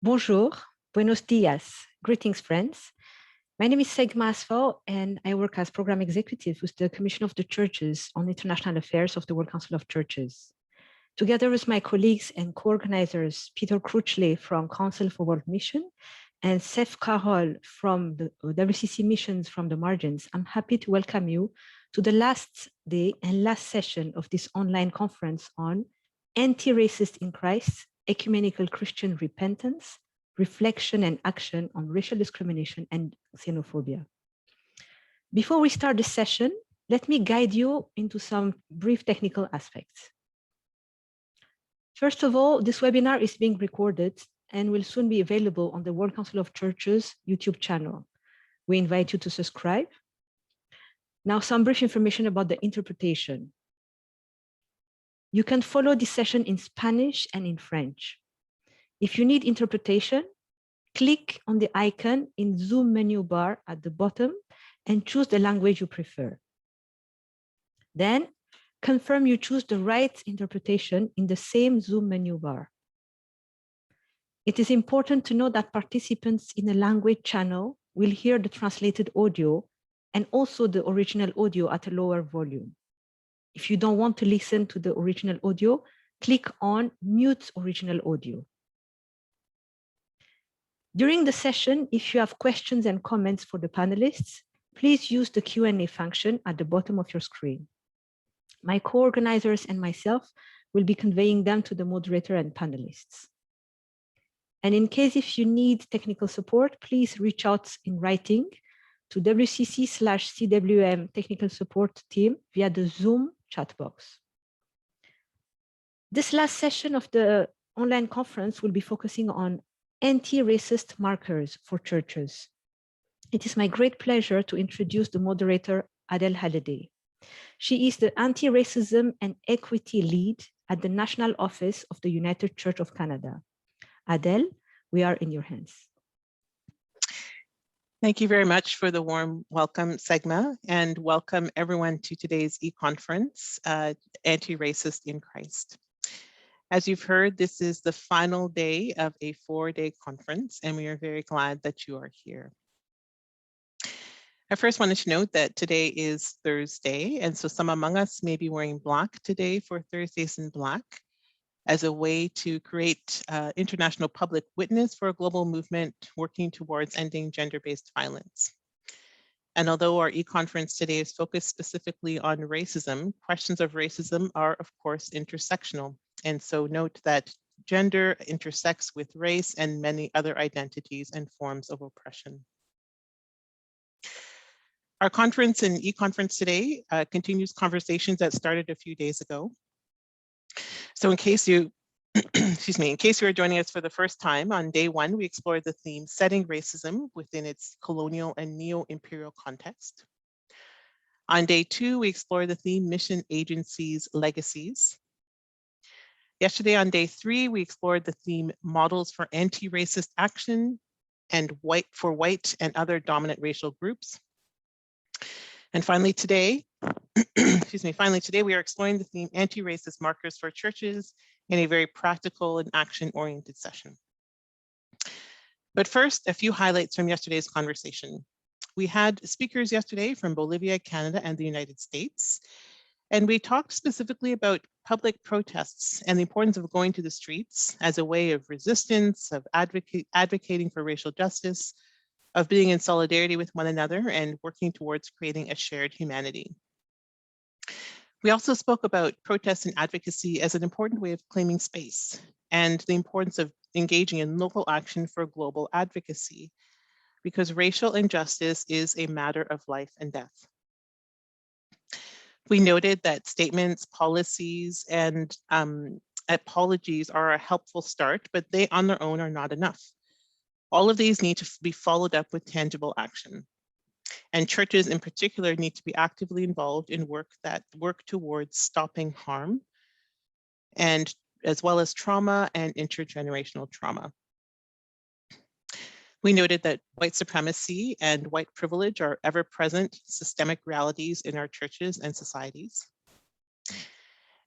Bonjour, buenos dias, greetings friends. My name is Segma Asfau and I work as Program Executive with the Commission of the Churches on International Affairs of the World Council of Churches. Together with my colleagues and co-organizers, Peter Cruchley from Council for World Mission and Seth Carroll from the WCC Missions from the Margins, I'm happy to welcome you to the last day and last session of this online conference on Anti-Racist in Christ, Ecumenical Christian Repentance, Reflection and Action on Racial Discrimination and Xenophobia. Before we start the session, let me guide you into some brief technical aspects. First of all, this webinar is being recorded and will soon be available on the World Council of Churches YouTube channel. We invite you to subscribe. Now, some brief information about the interpretation. You can follow this session in Spanish and in French. If you need interpretation, click on the icon in Zoom menu bar at the bottom and choose the language you prefer. Then, confirm you choose the right interpretation in the same Zoom menu bar. It is important to know that participants in a language channel will hear the translated audio and also the original audio at a lower volume. If you don't want to listen to the original audio, click on Mute Original Audio. During the session, if you have questions and comments for the panelists, please use the Q&A function at the bottom of your screen. My co-organizers and myself will be conveying them to the moderator and panelists. And in case if you need technical support, please reach out in writing to WCC/CWM technical support team via the Zoom chat box. This last session of the online conference will be focusing on anti-racist markers for churches. It is my great pleasure to introduce the moderator, Adele Halliday. She is the Anti-Racism and Equity Lead at the National Office of the United Church of Canada. Adele, we are in your hands. Thank you very much for the warm welcome, Segma, and welcome everyone to today's e-conference, Anti-Racist in Christ. As you've heard, this is the final day of a 4-day conference, and we are very glad that you are here. I first wanted to note that today is Thursday, and so some among us may be wearing black today for Thursdays in Black as a way to create international public witness for a global movement working towards ending gender-based violence. And although our e-conference today is focused specifically on racism, questions of racism are, of course, intersectional. And so note that gender intersects with race and many other identities and forms of oppression. Our conference and e-conference today continues conversations that started a few days ago. So in case you, in case you are joining us for the first time, on day one, we explored the theme setting racism within its colonial and neo-imperial context. On day two, we explored the theme mission agencies legacies. Yesterday on day three, we explored the theme models for anti-racist action and white and other dominant racial groups. And finally today, today we are exploring the theme anti-racist markers for churches in a very practical and action-oriented session. But first, a few highlights from yesterday's conversation. We had speakers yesterday from Bolivia, Canada, and the United States. And we talked specifically about public protests and the importance of going to the streets as a way of resistance, of advocating for racial justice, of being in solidarity with one another and working towards creating a shared humanity. We also spoke about protests and advocacy as an important way of claiming space and the importance of engaging in local action for global advocacy, because racial injustice is a matter of life and death. We noted that statements, policies, and apologies are a helpful start, but they on their own are not enough. All of these need to be followed up with tangible action. And churches in particular need to be actively involved in work towards stopping harm, and as well as trauma and intergenerational trauma. We noted that white supremacy and white privilege are ever-present systemic realities in our churches and societies,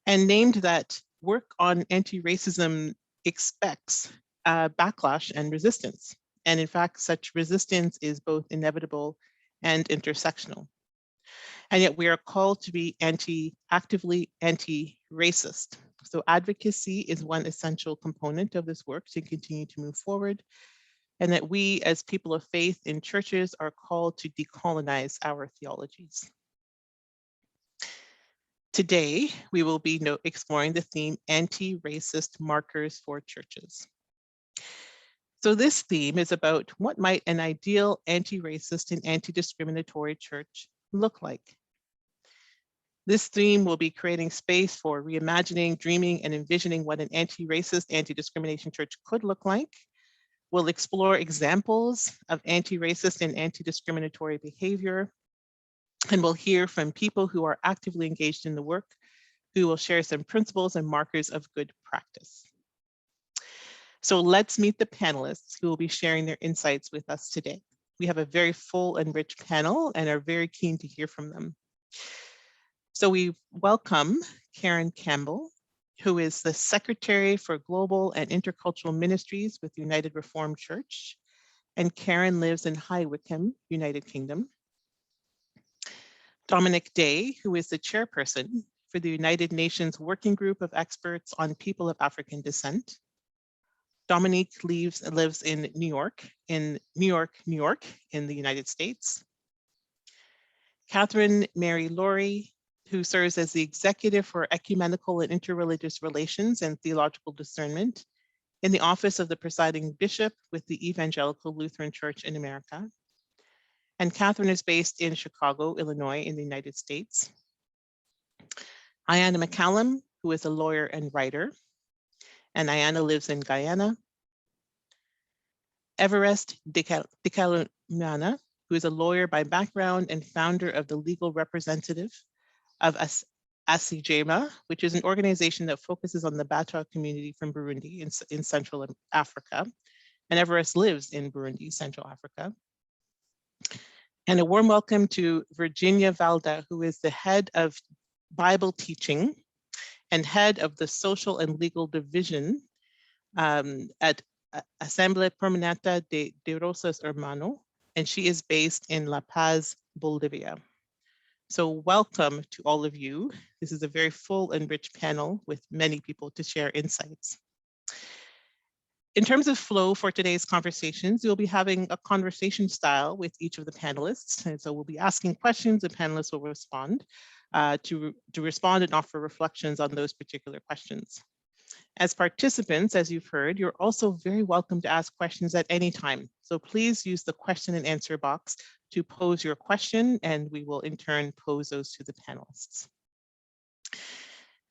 and named that work on anti-racism expects backlash and resistance. And in fact, such resistance is both inevitable and intersectional. And yet we are called to be actively anti-racist. So advocacy is one essential component of this work to continue to move forward, and that we as people of faith in churches are called to decolonize our theologies. Today, we will be exploring the theme anti-racist markers for churches. So this theme is about what might an ideal anti-racist and anti-discriminatory church look like. This theme will be creating space for reimagining, dreaming, and envisioning what an anti-racist, anti-discrimination church could look like. We'll explore examples of anti-racist and anti-discriminatory behavior, and we'll hear from people who are actively engaged in the work, who will share some principles and markers of good practice. So let's meet the panelists who will be sharing their insights with us today. We have a very full and rich panel and are very keen to hear from them. So we welcome Karen Campbell, who is the Secretary for Global and Intercultural Ministries with United Reformed Church. And Karen lives in High Wycombe, United Kingdom. Dominic Day, who is the chairperson for the United Nations Working Group of Experts on People of African Descent. Dominique lives in New York, in the United States. Catherine Mary Laurie, who serves as the Executive for Ecumenical and Interreligious Relations and Theological Discernment in the Office of the Presiding Bishop with the Evangelical Lutheran Church in America. And Catherine is based in Chicago, Illinois, in the United States. Ayanna McCallum, who is a lawyer and writer, and Ayanna lives in Guyana. Everest Dikalumana, who is a lawyer by background and founder of the legal representative of ASIJEMA, which is an organization that focuses on the Bata community from Burundi in Central Africa. And Everest lives in Burundi, Central Africa. And a warm welcome to Virginia Valda, who is the head of Bible teaching and head of the social and legal division at Asamblea Permanente de Rosas Hermano, and she is based in La Paz, Bolivia. So welcome to all of you. This is a very full and rich panel with many people to share insights. In terms of flow for today's conversations, you'll be having a conversation style with each of the panelists. And so we'll be asking questions, the panelists will respond to respond and offer reflections on those particular questions. As participants, as you've heard, you're also very welcome to ask questions at any time. So please use the question and answer box to pose your question, and we will in turn pose those to the panelists.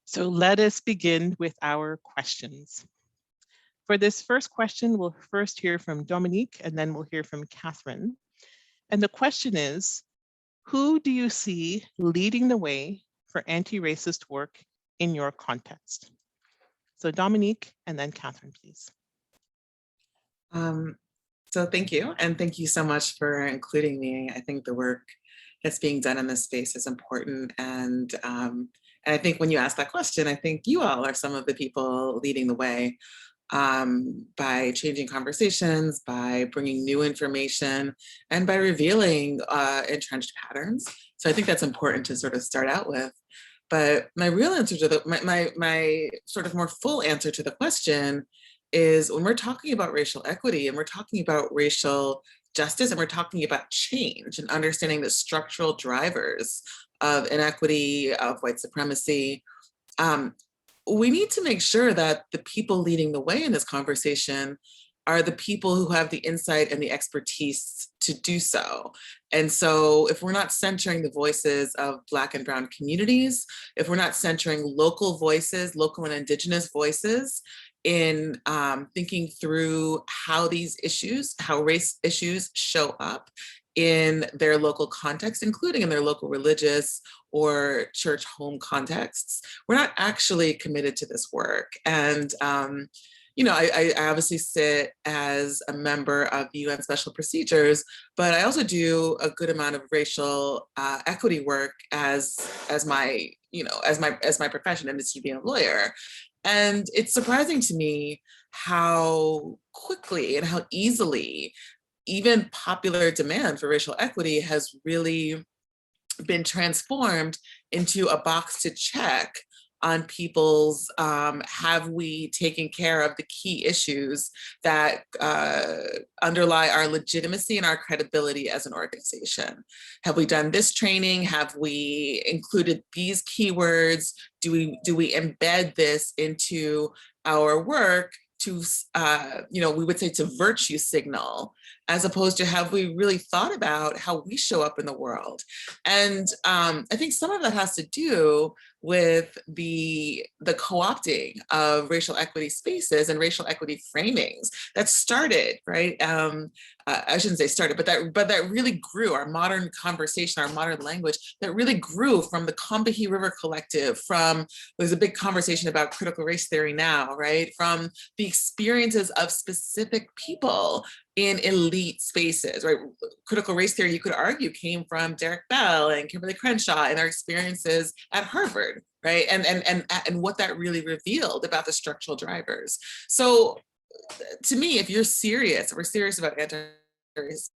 So let us begin with our questions. For this first question, we'll first hear from Dominique, and then we'll hear from Catherine. And the question is, who do you see leading the way for anti-racist work in your context? So Dominique, and then Catherine, please. So thank you, and thank you so much for including me. I think the work that's being done in this space is important, and I think when you ask that question, I think you all are some of the people leading the way by changing conversations, by bringing new information, and by revealing entrenched patterns. So I think that's important to sort of start out with. But my real answer to my sort of more full answer to the question is, when we're talking about racial equity and we're talking about racial justice and we're talking about change and understanding the structural drivers of inequity, of white supremacy, we need to make sure that the people leading the way in this conversation are the people who have the insight and the expertise to do so. And so if we're not centering the voices of Black and Brown communities, if we're not centering local voices, local and Indigenous voices in thinking through how these issues, how race issues show up in their local context, including in their local religious or church home contexts, we're not actually committed to this work. And you know, I obviously sit as a member of the UN Special Procedures, but I also do a good amount of racial equity work as my profession, and this to be a lawyer. And it's surprising to me how quickly and how easily even popular demand for racial equity has really been transformed into a box to check on people's, have we taken care of the key issues that underlie our legitimacy and our credibility as an organization? Have we done this training? Have we included these keywords? Do we embed this into our work to, we would say to virtue signal, as opposed to have we really thought about how we show up in the world? And I think some of that has to do with the co-opting of racial equity spaces and racial equity framings that started, right? I shouldn't say started, but that really grew, our modern conversation, our modern language, that really grew from the Combahee River Collective, from, there's a big conversation about critical race theory now, right? From the experiences of specific people in elite spaces, right? Critical race theory, you could argue, came from Derek Bell and Kimberly Crenshaw and their experiences at Harvard, right? And what that really revealed about the structural drivers. So to me, if you're serious, if we're serious about anti-racism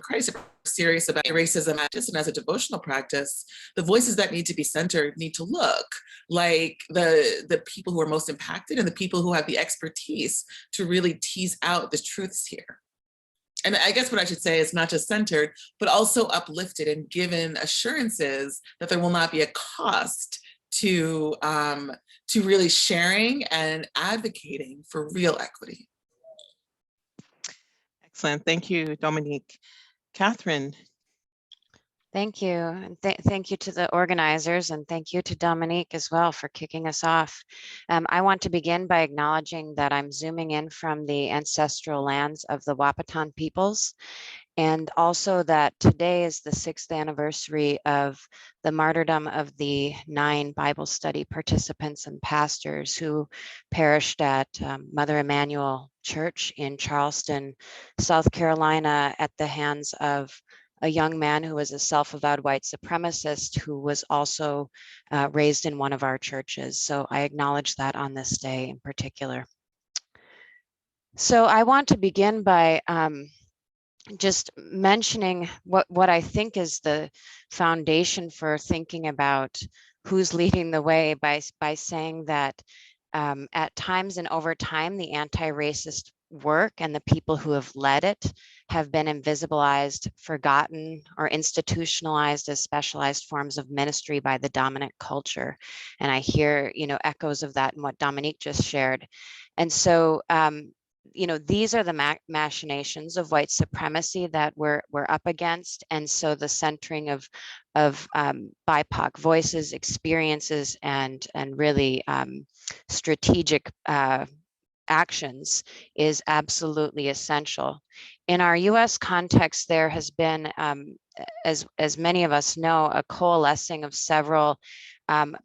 Christ, if we're serious about racism just as a devotional practice, the voices that need to be centered need to look like the people who are most impacted and the people who have the expertise to really tease out the truths here. And I guess what I should say is not just centered, but also uplifted and given assurances that there will not be a cost to really sharing and advocating for real equity. Excellent. Thank you, Dominique. Catherine. Thank you. And thank you to the organizers, and thank you to Dominique as well for kicking us off. I want to begin by acknowledging that I'm zooming in from the ancestral lands of the Wahpeton peoples, and also that today is the 6th anniversary of the martyrdom of the 9 Bible study participants and pastors who perished at Mother Emanuel Church in Charleston, South Carolina, at the hands of a young man who was a self-avowed white supremacist who was also raised in one of our churches. So I acknowledge that on this day in particular. So I want to begin by just mentioning what I think is the foundation for thinking about who's leading the way by saying that at times and over time, the anti-racist work and the people who have led it have been invisibilized, forgotten, or institutionalized as specialized forms of ministry by the dominant culture. And I hear, echoes of that in what Dominique just shared. And so, these are the machinations of white supremacy that we're up against. And so the centering of BIPOC voices, experiences, and really strategic actions is absolutely essential. In our US context, there has been, as many of us know, a coalescing of several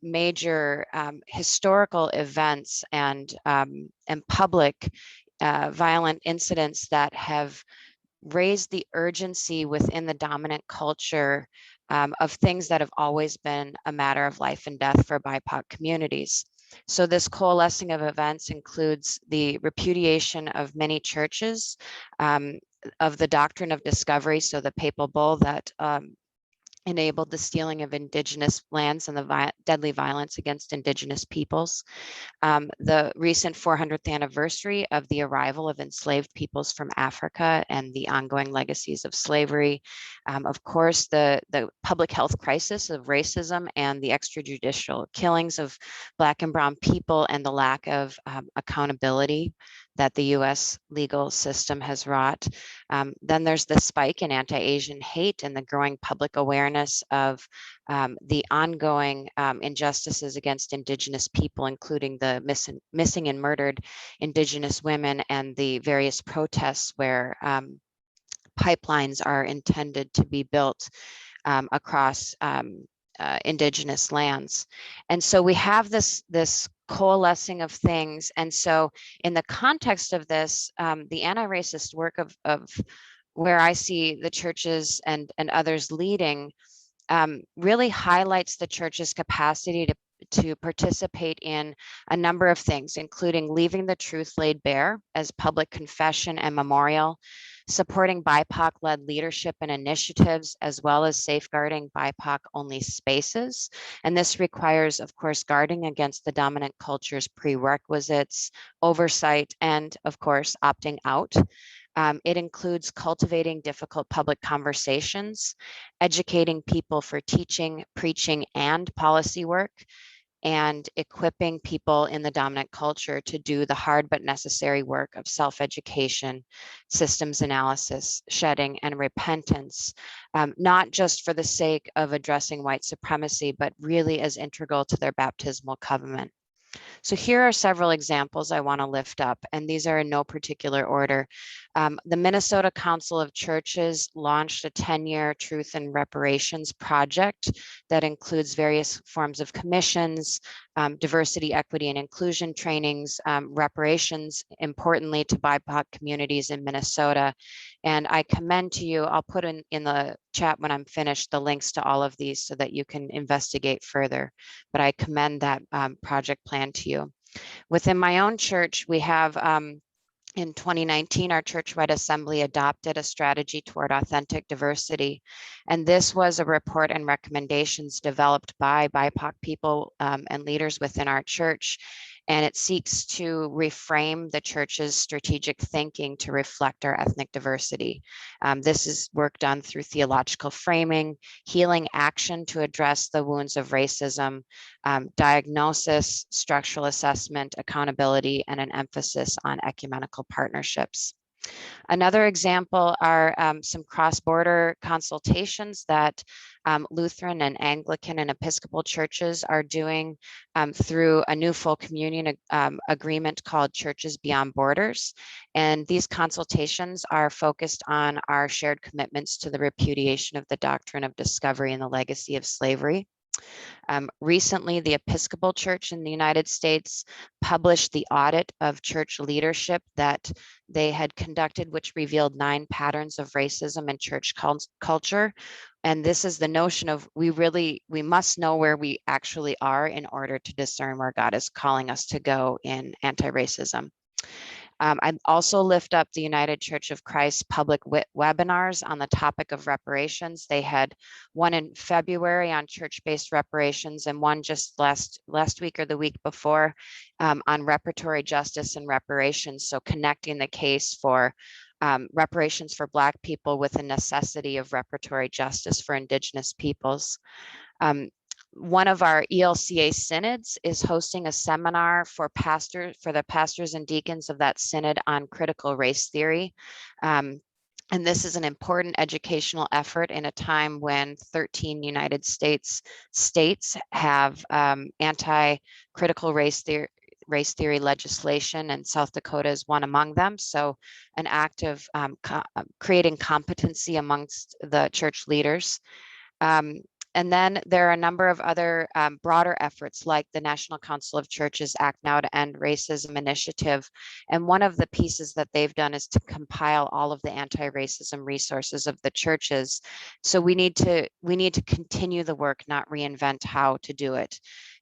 major historical events and public violent incidents that have raised the urgency within the dominant culture of things that have always been a matter of life and death for BIPOC communities. So this coalescing of events includes the repudiation of many churches of the doctrine of discovery, so the papal bull that enabled the stealing of indigenous lands and the deadly violence against indigenous peoples. The recent 400th anniversary of the arrival of enslaved peoples from Africa and the ongoing legacies of slavery. Of course, the public health crisis of racism and the extrajudicial killings of Black and Brown people and the lack of accountability that the US legal system has wrought. Then there's the spike in anti-Asian hate and the growing public awareness of the ongoing injustices against Indigenous people, including the missing and murdered Indigenous women and the various protests where pipelines are intended to be built across Indigenous lands. And so we have this coalescing of things. And so in the context of this, the anti-racist work of where I see the churches and others leading really highlights the church's capacity to participate in a number of things, including leaving the truth laid bare as public confession and memorial, supporting BIPOC-led leadership and initiatives, as well as safeguarding BIPOC-only spaces. And this requires, of course, guarding against the dominant culture's prerequisites, oversight, and, of course, opting out. It includes cultivating difficult public conversations, educating people for teaching, preaching, and policy work, and equipping people in the dominant culture to do the hard but necessary work of self-education, systems analysis, shedding, and repentance, not just for the sake of addressing white supremacy, but really as integral to their baptismal covenant. So here are several examples I want to lift up, and these are in no particular order. The Minnesota Council of Churches launched a 10-year Truth and Reparations project that includes various forms of commissions, diversity, equity, and inclusion trainings, reparations, importantly, to BIPOC communities in Minnesota. And I commend to you, I'll put in the chat when I'm finished, the links to all of these so that you can investigate further. But I commend that project plan to you. Within my own church, we have in 2019, our churchwide assembly adopted a strategy toward authentic diversity. And this was a report and recommendations developed by BIPOC people and leaders within our church. And it seeks to reframe the church's strategic thinking to reflect our ethnic diversity. This is work done through theological framing, healing action to address the wounds of racism, diagnosis, structural assessment, accountability, and an emphasis on ecumenical partnerships. Another example are some cross-border consultations that Lutheran and Anglican and Episcopal churches are doing through a new full communion agreement called Churches Beyond Borders. And these consultations are focused on our shared commitments to the repudiation of the doctrine of discovery and the legacy of slavery. Recently, the Episcopal Church in the United States published the audit of church leadership that they had conducted, which revealed 9 patterns of racism in church culture. And this is the notion of we must know where we actually are in order to discern where God is calling us to go in anti-racism. I'd also lift up the United Church of Christ public webinars on the topic of reparations. They had one in February on church-based reparations and one just last week or the week before on reparatory justice and reparations. So connecting the case for reparations for Black people with the necessity of reparatory justice for Indigenous peoples. One of our ELCA synods is hosting a seminar for the pastors and deacons of that synod on critical race theory. And this is an important educational effort in a time when 13 United States have anti-critical race theory legislation, and South Dakota is one among them. So an act of creating competency amongst the church leaders. And then there are a number of other broader efforts like the National Council of Churches Act Now to End Racism initiative. And one of the pieces that they've done is to compile all of the anti-racism resources of the churches. So we need to continue the work, not reinvent how to do it.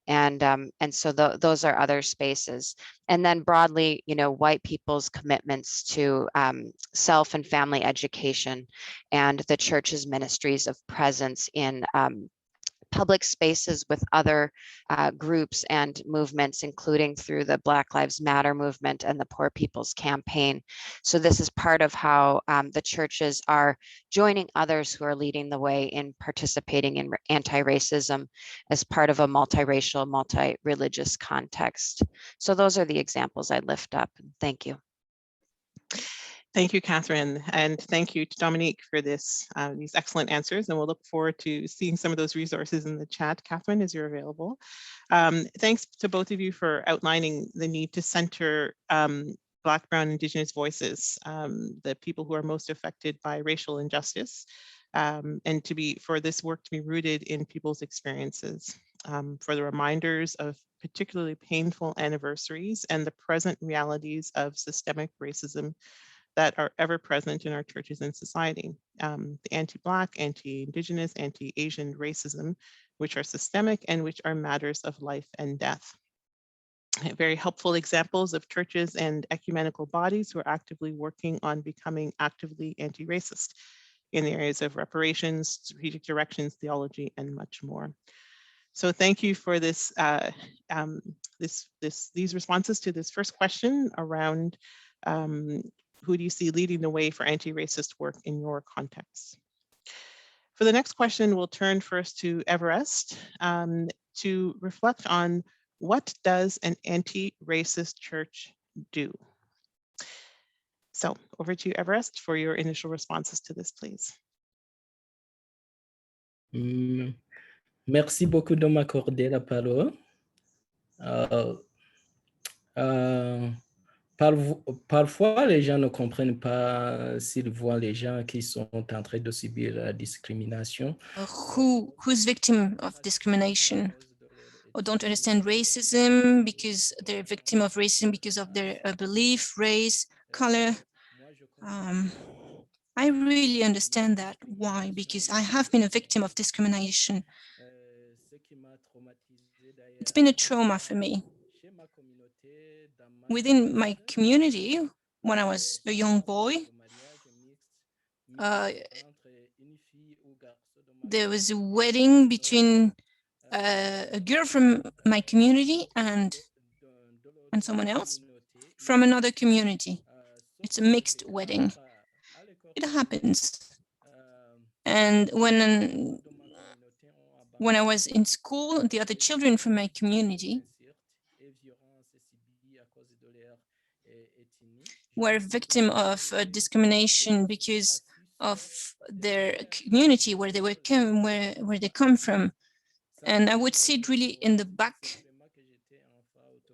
And so those are other spaces. And then broadly, white people's commitments to self and family education and the church's ministries of presence in public spaces with other groups and movements, including through the Black Lives Matter movement and the Poor People's Campaign. So this is part of how the churches are joining others who are leading the way in participating in anti-racism as part of a multiracial, multi-religious context. So those are the examples I lift up. Thank you. Thank you, Catherine, and thank you to Dominique for these excellent answers, and we'll look forward to seeing some of those resources in the chat, Catherine, as you're available. Thanks to both of you for outlining the need to center Black, Brown, Indigenous voices, the people who are most affected by racial injustice, and for this work to be rooted in people's experiences, for the reminders of particularly painful anniversaries and the present realities of systemic racism that are ever present in our churches and society. The anti-Black, anti-Indigenous, anti-Asian racism, which are systemic and which are matters of life and death. Very helpful examples of churches and ecumenical bodies who are actively working on becoming actively anti-racist in the areas of reparations, strategic directions, theology, and much more. So thank you for this, these responses to this first question around who do you see leading the way for anti-racist work in your context? For the next question, we'll turn first to Everest to reflect on what does an anti-racist church do? So over to you, Everest, for your initial responses to this, please. Merci beaucoup de m'accorder la parole. Parfois, les gens ne comprennent pas s'ils voient les gens qui sont en train de subir la discrimination. Who's victim of discrimination, or don't understand racism because they're victim of racism because of their belief, race, color. I really understand that. Why? Because I have been a victim of discrimination. It's been a trauma for me. Within my community, when I was a young boy, there was a wedding between a girl from my community and someone else from another community. It's a mixed wedding. It happens. And when I was in school, the other children from my community were victim of discrimination because of their community, where they come from. And I would sit really in the back.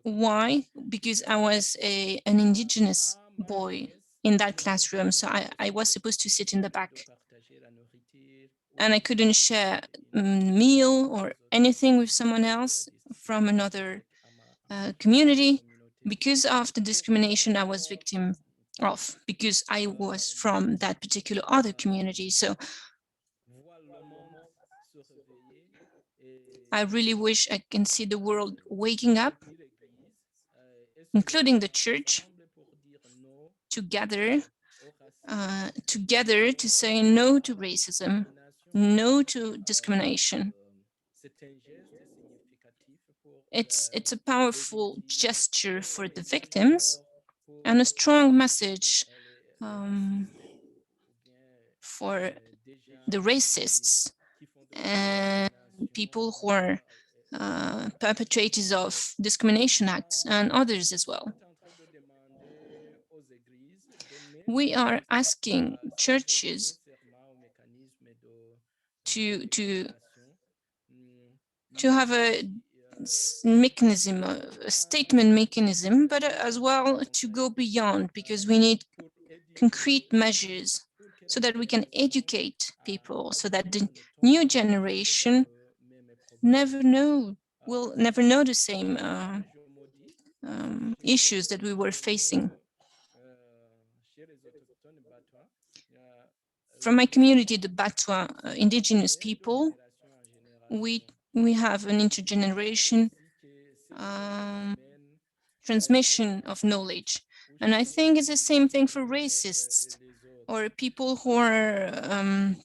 Why? Because I was an indigenous boy in that classroom. So I was supposed to sit in the back. And I couldn't share a meal or anything with someone else from another community because of the discrimination I was victim of, because I was from that particular other community. So I really wish I can see the world waking up, including the church, together to say no to racism, no to discrimination. It's a powerful gesture for the victims and a strong message for the racists and people who are perpetrators of discrimination acts and others as well. We are asking churches to have a mechanism, a statement mechanism, but as well to go beyond, because we need concrete measures so that we can educate people, so that the new generation will never know the same issues that we were facing. From my community, the Batwa indigenous people, we have an intergeneration transmission of knowledge. And I think it's the same thing for racists or people who are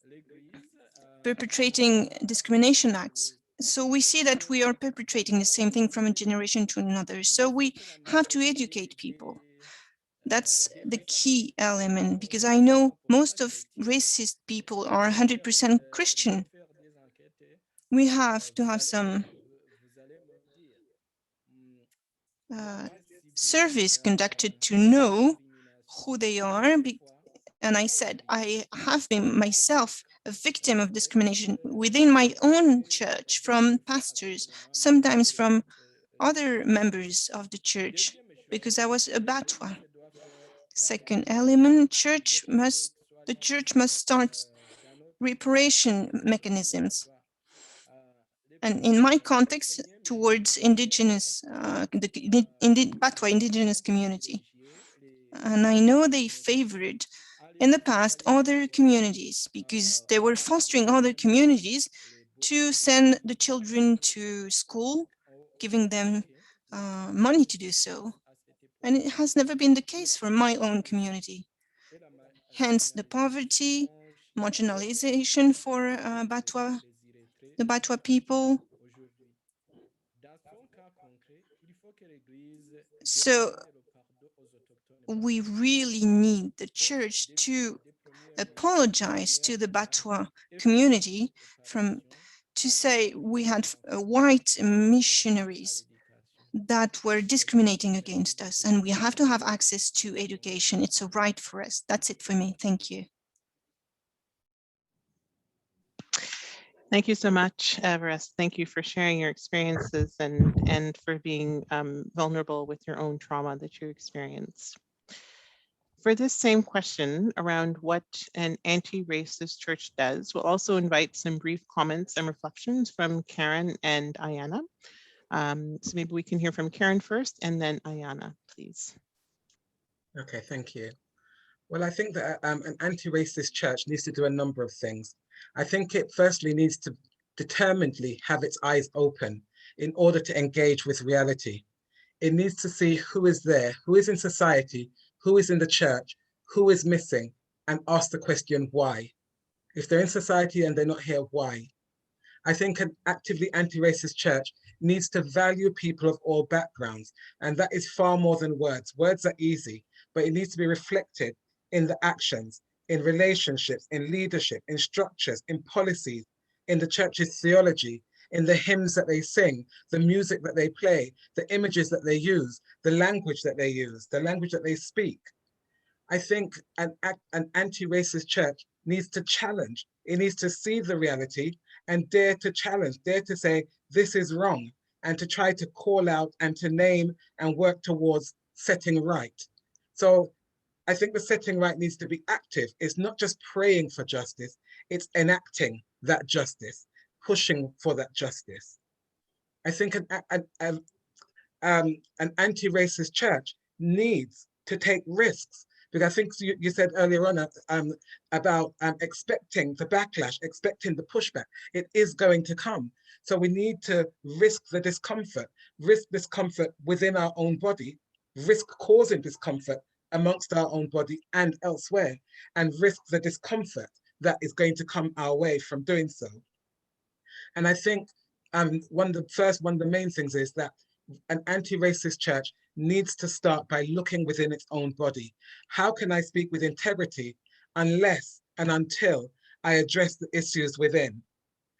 perpetrating discrimination acts. So we see that we are perpetrating the same thing from a generation to another. So we have to educate people. That's the key element, because I know most of racist people are 100% Christian. We have to have some surveys conducted to know who they are. And I said, I have been myself a victim of discrimination within my own church, from pastors, sometimes from other members of the church, because I was a Batwa. Second element, the church must start reparation mechanisms. And in my context, towards indigenous, the Batwa indigenous community, And I know they favored in the past other communities because they were fostering other communities to send the children to school, giving them money to do so. And it has never been the case for my own community. Hence the poverty, marginalization for the Batwa people. So we really need the church to apologize to the Batwa community to say we had white missionaries that were discriminating against us, and we have to have access to education. It's a right for us. That's it for me. Thank you. Thank you so much, Everest. Thank you for sharing your experiences and for being vulnerable with your own trauma that you experienced. For this same question around what an anti-racist church does, we'll also invite some brief comments and reflections from Karen and Ayana. So maybe we can hear from Karen first and then Ayana, please. Okay, thank you. Well, I think that an anti-racist church needs to do a number of things. I think it firstly needs to determinedly have its eyes open in order to engage with reality. It needs to see who is there, who is in society, who is in the church, who is missing, and ask the question why. If they're in society and they're not here, why? I think an actively anti-racist church needs to value people of all backgrounds, and that is far more than words. Words are easy, but it needs to be reflected in the actions, in relationships, in leadership, in structures, in policies, in the church's theology, in the hymns that they sing, the music that they play, the images that they use, the language that they use, the language that they speak. I think an anti-racist church needs to challenge. It needs to see the reality and dare to challenge, dare to say, this is wrong, and to try to call out and to name and work towards setting right. So I think the setting right needs to be active. It's not just praying for justice, it's enacting that justice, pushing for that justice. I think an anti-racist church needs to take risks, because I think you said earlier on about expecting the backlash, expecting the pushback. It is going to come. So we need to risk the discomfort within our own body, risk causing discomfort amongst our own body and elsewhere, and risk the discomfort that is going to come our way from doing so. And I think one of the main things is that an anti-racist church needs to start by looking within its own body. How can I speak with integrity unless and until I address the issues within?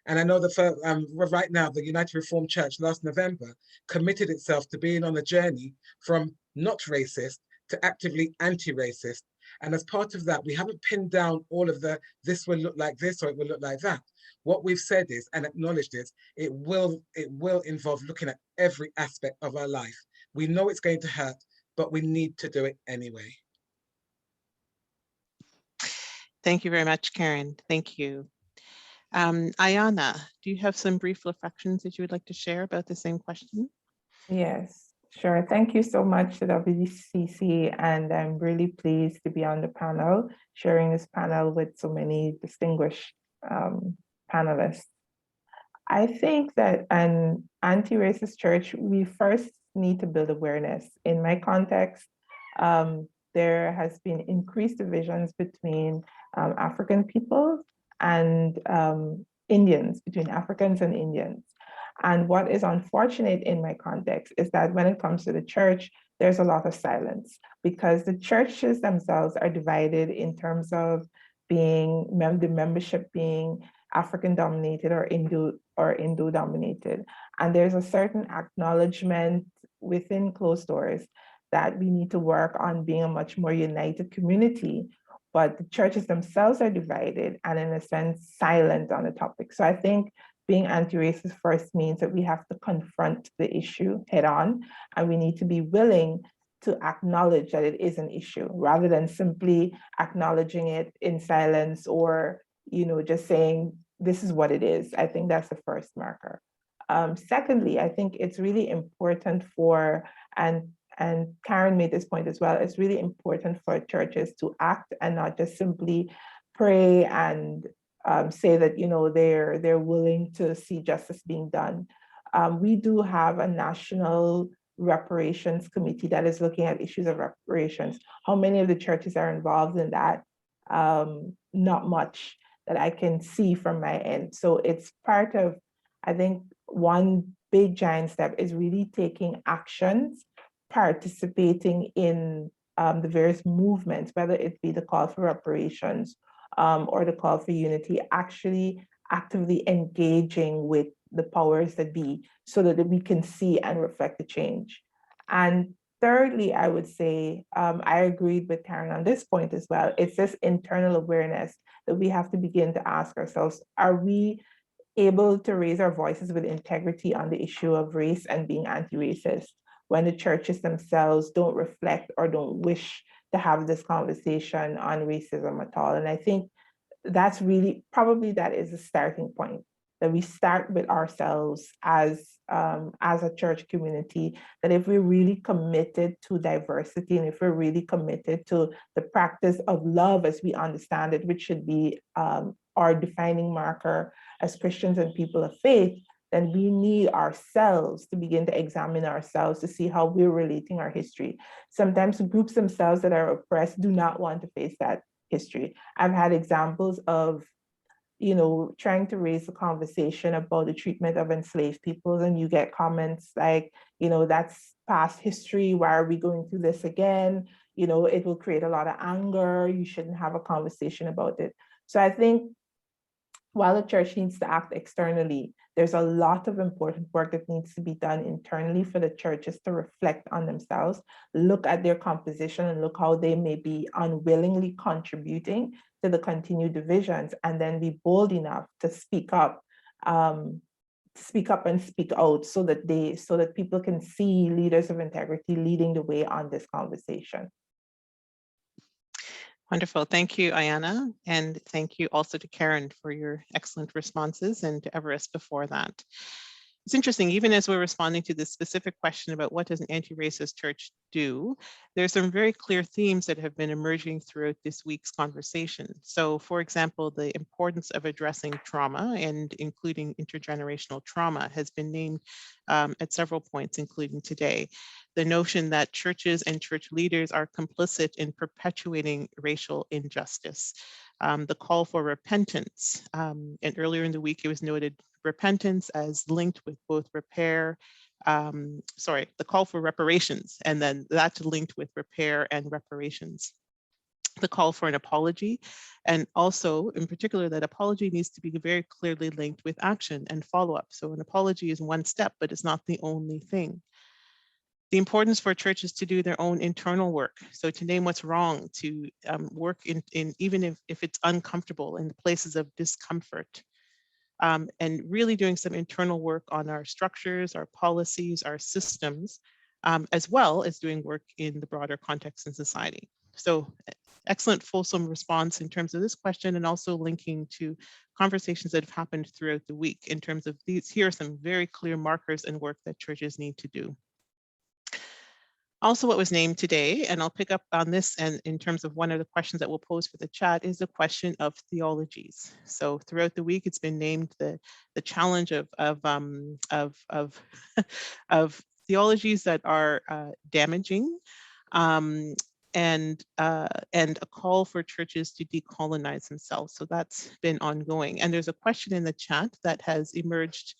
And I know that right now, the United Reformed Church last November committed itself to being on a journey from not racist to actively anti-racist. And as part of that, we haven't pinned down all of this will look like this or it will look like that. What we've said is, and acknowledged is, it will involve looking at every aspect of our life. We know it's going to hurt, but we need to do it anyway. Thank you very much, Karen. Thank you. Ayana, do you have some brief reflections that you would like to share about the same question? Yes, sure. Thank you so much to WCC, and I'm really pleased to be on the panel, sharing this panel with so many distinguished panelists. I think that an anti-racist church, we first need to build awareness. In my context, there has been increased divisions between African people and Indians, between Africans and Indians. And what is unfortunate in my context is that when it comes to the church, there's a lot of silence, because the churches themselves are divided in terms of being the membership being African dominated or Hindu dominated. And there's a certain acknowledgement within closed doors that we need to work on being a much more united community, but the churches themselves are divided and in a sense silent on the topic. So I think being anti-racist first means that we have to confront the issue head on, and we need to be willing to acknowledge that it is an issue rather than simply acknowledging it in silence or just saying this is what it is. I think that's the first marker. Secondly, I think it's really important for an and Karen made this point as well, it's really important for churches to act and not just simply pray and say that, you know, they're willing to see justice being done. We do have a national reparations committee that is looking at issues of reparations. How many of the churches are involved in that? Not much that I can see from my end. So it's part of, I think, one big giant step is really taking actions, participating in the various movements, whether it be the call for reparations or the call for unity, actually actively engaging with the powers that be so that we can see and reflect the change. And thirdly, I would say, I agreed with Karen on this point as well. It's this internal awareness that we have to begin to ask ourselves, are we able to raise our voices with integrity on the issue of race and being anti-racist when the churches themselves don't reflect or don't wish to have this conversation on racism at all? And I think that's really, probably that is a starting point, that we start with ourselves as a church community, that if we're really committed to diversity and if we're really committed to the practice of love as we understand it, which should be our defining marker as Christians and people of faith, then we need ourselves to begin to examine ourselves to see how we're relating our history. Sometimes groups themselves that are oppressed do not want to face that history. I've had examples of, you know, trying to raise a conversation about the treatment of enslaved peoples, and you get comments like, you know, that's past history, why are we going through this again? You know, it will create a lot of anger, you shouldn't have a conversation about it. So I think while the church needs to act externally, there's a lot of important work that needs to be done internally for the churches to reflect on themselves, look at their composition and look how they may be unwillingly contributing to the continued divisions, and then be bold enough to speak up and speak out so that people can see leaders of integrity leading the way on this conversation. Wonderful. Thank you, Ayana. And thank you also to Karen for your excellent responses, and to Everest before that. It's interesting, even as we're responding to this specific question about what does an anti-racist church do, there's some very clear themes that have been emerging throughout this week's conversation. So for example, the importance of addressing trauma and including intergenerational trauma has been named at several points, including today. The notion that churches and church leaders are complicit in perpetuating racial injustice. The call for repentance, and earlier in the week it was noted repentance as linked with both the call for reparations, and then that's linked with repair and reparations. The call for an apology, and also in particular that apology needs to be very clearly linked with action and follow-up. So an apology is one step, but it's not the only thing. The importance for churches to do their own internal work. So to name what's wrong, to work in even if it's uncomfortable, in the places of discomfort. And really doing some internal work on our structures, our policies, our systems, as well as doing work in the broader context in society. So excellent fulsome response in terms of this question, and also linking to conversations that have happened throughout the week in terms of these. Here are some very clear markers and work that churches need to do. Also, what was named today, and I'll pick up on this, and in terms of one of the questions that we'll pose for the chat, is the question of theologies. So throughout the week, it's been named the challenge of of theologies that are damaging, and a call for churches to decolonize themselves. So that's been ongoing. And there's a question in the chat that has emerged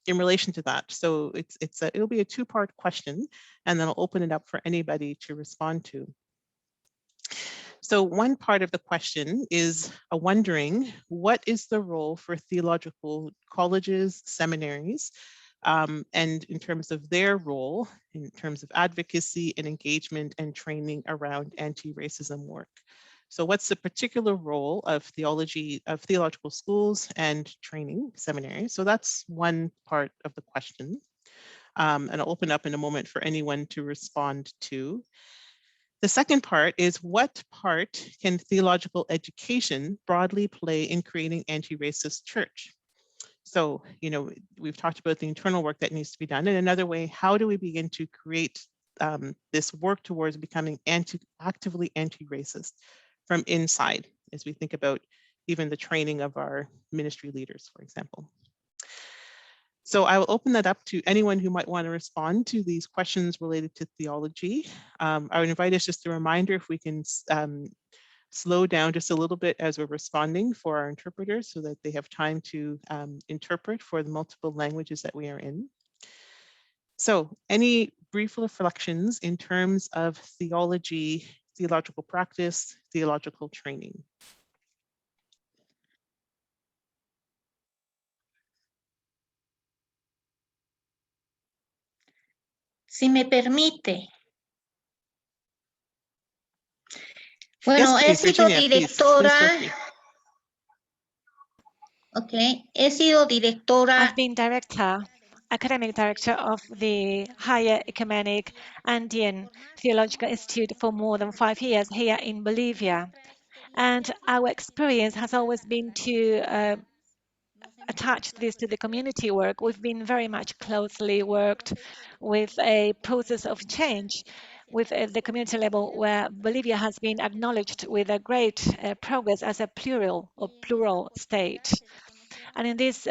in relation to that. So it'll be a two-part question, and then I'll open it up for anybody to respond to. So one part of the question is wondering, what is the role for theological colleges, seminaries, and in terms of their role, in terms of advocacy and engagement and training around anti-racism work? So what's the particular role of theological schools and training seminaries? So that's one part of the question. And I'll open up in a moment for anyone to respond to. The second part is, what part can theological education broadly play in creating anti-racist church? So, we've talked about the internal work that needs to be done. And another way, how do we begin to create this work towards becoming actively anti-racist from inside, as we think about even the training of our ministry leaders, for example. So I will open that up to anyone who might want to respond to these questions related to theology. I would invite us just a reminder if we can slow down just a little bit as we're responding for our interpreters so that they have time to interpret for the multiple languages that we are in. So any brief reflections in terms of theology, theological practice, theological training? Si me permite. Bueno, yes, please, he sido Virginia, directora. Okay, he sido directora. I've been academic director of the Higher Ecumenic Andean Theological Institute for more than 5 years here in Bolivia. And our experience has always been to attach this to the community work. We've been very much closely worked with a process of change with the community level, where Bolivia has been acknowledged with a great progress as a plural state. And in this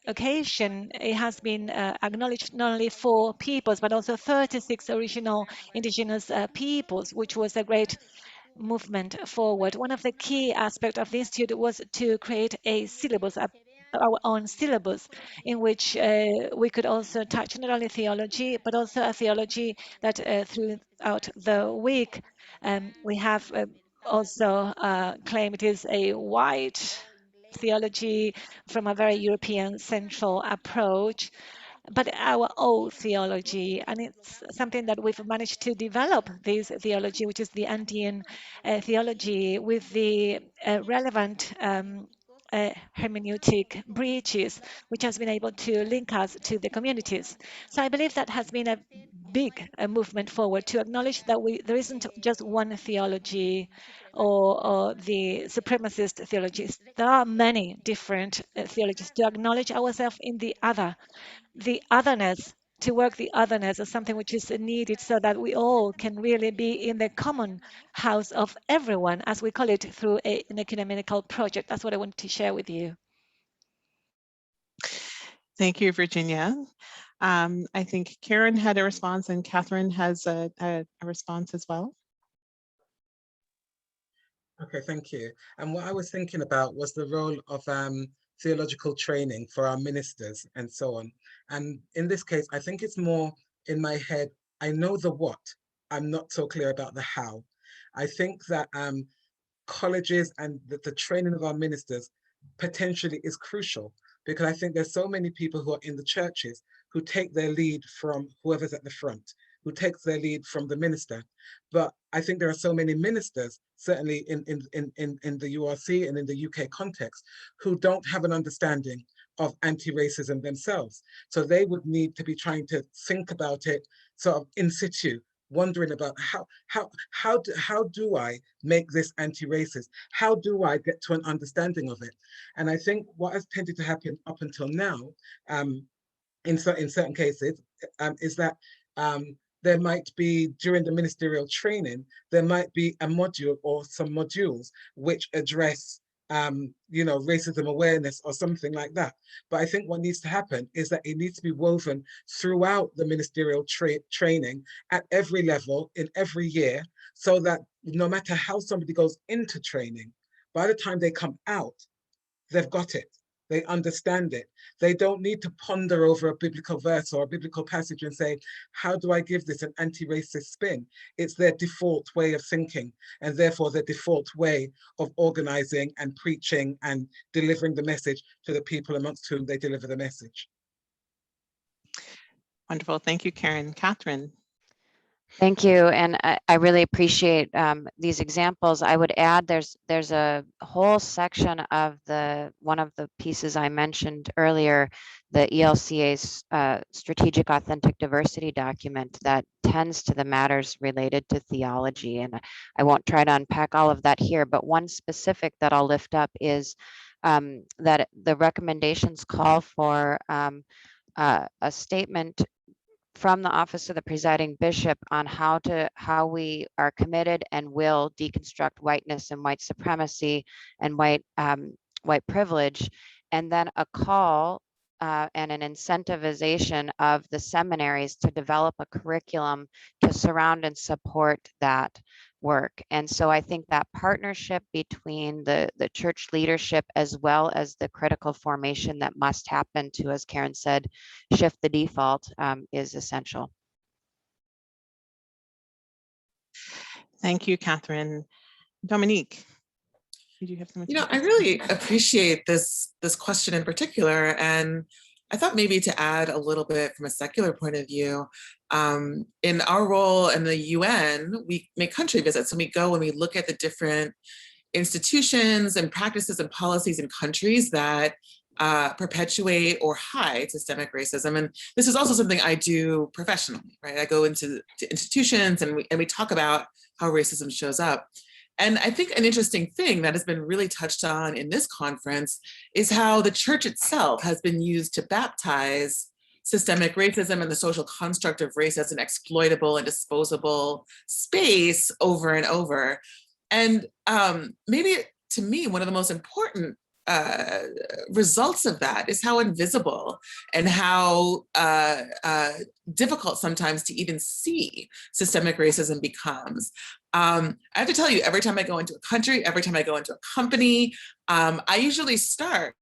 occasion, it has been acknowledged not only 4 peoples, but also 36 original indigenous peoples, which was a great movement forward. One of the key aspects of the Institute was to create a syllabus, our own syllabus, in which we could also touch not only theology, but also a theology that throughout the week we have also claimed it is a wide theology from a very European central approach, but our own theology. And it's something that we've managed to develop, this theology, which is the Andean theology, with the relevant hermeneutic bridges, which has been able to link us to the communities. So I believe that has been a big movement forward to acknowledge that there isn't just one theology or the supremacist theologies. There are many different theologies, to acknowledge ourselves in the other. The otherness, to work the otherness is something which is needed so that we all can really be in the common house of everyone, as we call it, through an ecumenical project. That's what I wanted to share with you. Thank you, Virginia. I think Karen had a response and Catherine has a response as well. Okay, thank you. And what I was thinking about was the role of theological training for our ministers and so on. And in this case, I think it's more in my head, I know the what, I'm not so clear about the how. I think that colleges and the training of our ministers potentially is crucial, because I think there's so many people who are in the churches who take their lead from whoever's at the front, who takes their lead from the minister. But I think there are so many ministers, certainly in the URC and in the UK context, who don't have an understanding of anti-racism themselves. So they would need to be trying to think about it sort of in situ, wondering about how do I make this anti-racist? How do I get to an understanding of it? And I think what has tended to happen up until now, in certain cases, is that there might be, during the ministerial training, there might be a module or some modules which address racism awareness or something like that. But I think what needs to happen is that it needs to be woven throughout the ministerial training at every level in every year, so that no matter how somebody goes into training, by the time they come out, they've got it. They understand it. They don't need to ponder over a biblical verse or a biblical passage and say, how do I give this an anti-racist spin? It's their default way of thinking, and therefore their default way of organizing and preaching and delivering the message to the people amongst whom they deliver the message. Wonderful. Thank you, Karen. Catherine. Thank you, and I really appreciate these examples. I would add there's a whole section of one of the pieces I mentioned earlier, the ELCA's Strategic Authentic Diversity document that tends to the matters related to theology. And I won't try to unpack all of that here, but one specific that I'll lift up is that the recommendations call for a statement from the Office of the Presiding Bishop on how we are committed and will deconstruct whiteness and white supremacy and white privilege, and then a call and an incentivization of the seminaries to develop a curriculum to surround and support that work. And so I think that partnership between the church leadership as well as the critical formation that must happen to, as Karen said, shift the default is essential. Thank you, Catherine. Dominique, did you have something? I really appreciate this question in particular, and I thought maybe to add a little bit from a secular point of view. In our role in the UN, we make country visits, and we go and we look at the different institutions and practices and policies in countries that perpetuate or hide systemic racism. And this is also something I do professionally, right? I go into institutions and we talk about how racism shows up. And I think an interesting thing that has been really touched on in this conference is how the church itself has been used to baptize systemic racism and the social construct of race as an exploitable and disposable space over and over. And maybe to me, one of the most important results of that is how invisible and how difficult sometimes to even see systemic racism becomes. I have to tell you, every time I go into a country, every time I go into a company, I usually start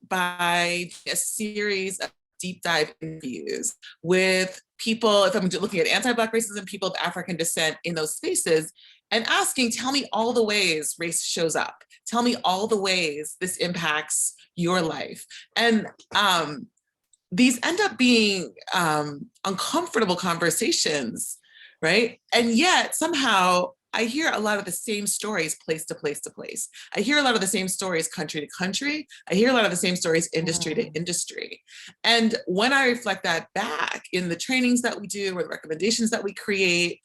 by a series of deep dive interviews with people, if I'm looking at anti-Black racism, people of African descent in those spaces, and asking, tell me all the ways race shows up. Tell me all the ways this impacts your life. And these end up being uncomfortable conversations, right? And yet somehow I hear a lot of the same stories place to place to place. I hear a lot of the same stories country to country. I hear a lot of the same stories industry to industry. And when I reflect that back in the trainings that we do or the recommendations that we create,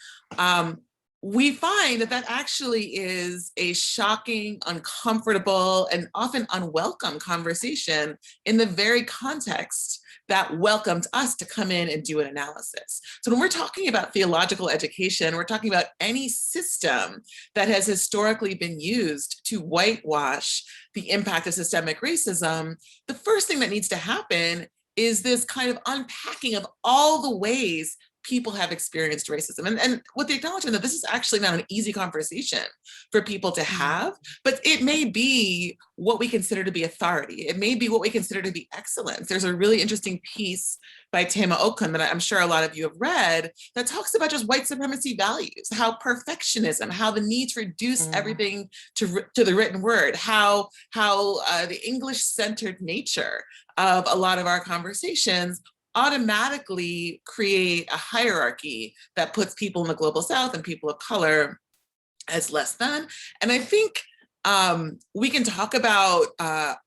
we find that that actually is a shocking, uncomfortable, and often unwelcome conversation in the very context that welcomed us to come in and do an analysis. So when we're talking about theological education, we're talking about any system that has historically been used to whitewash the impact of systemic racism, the first thing that needs to happen is this kind of unpacking of all the ways people have experienced racism. And with the acknowledgement that this is actually not an easy conversation for people to have, but it may be what we consider to be authority. It may be what we consider to be excellence. There's a really interesting piece by Tema Okun that I'm sure a lot of you have read that talks about just white supremacy values, how perfectionism, how the need to reduce everything to the written word, how the English-centered nature of a lot of our conversations automatically create a hierarchy that puts people in the global South and people of color as less than. And I think we can talk about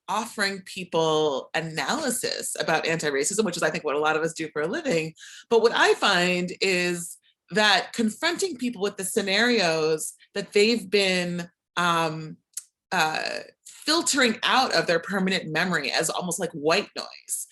offering people analysis about anti-racism, which is I think what a lot of us do for a living. But what I find is that confronting people with the scenarios that they've been filtering out of their permanent memory as almost like white noise.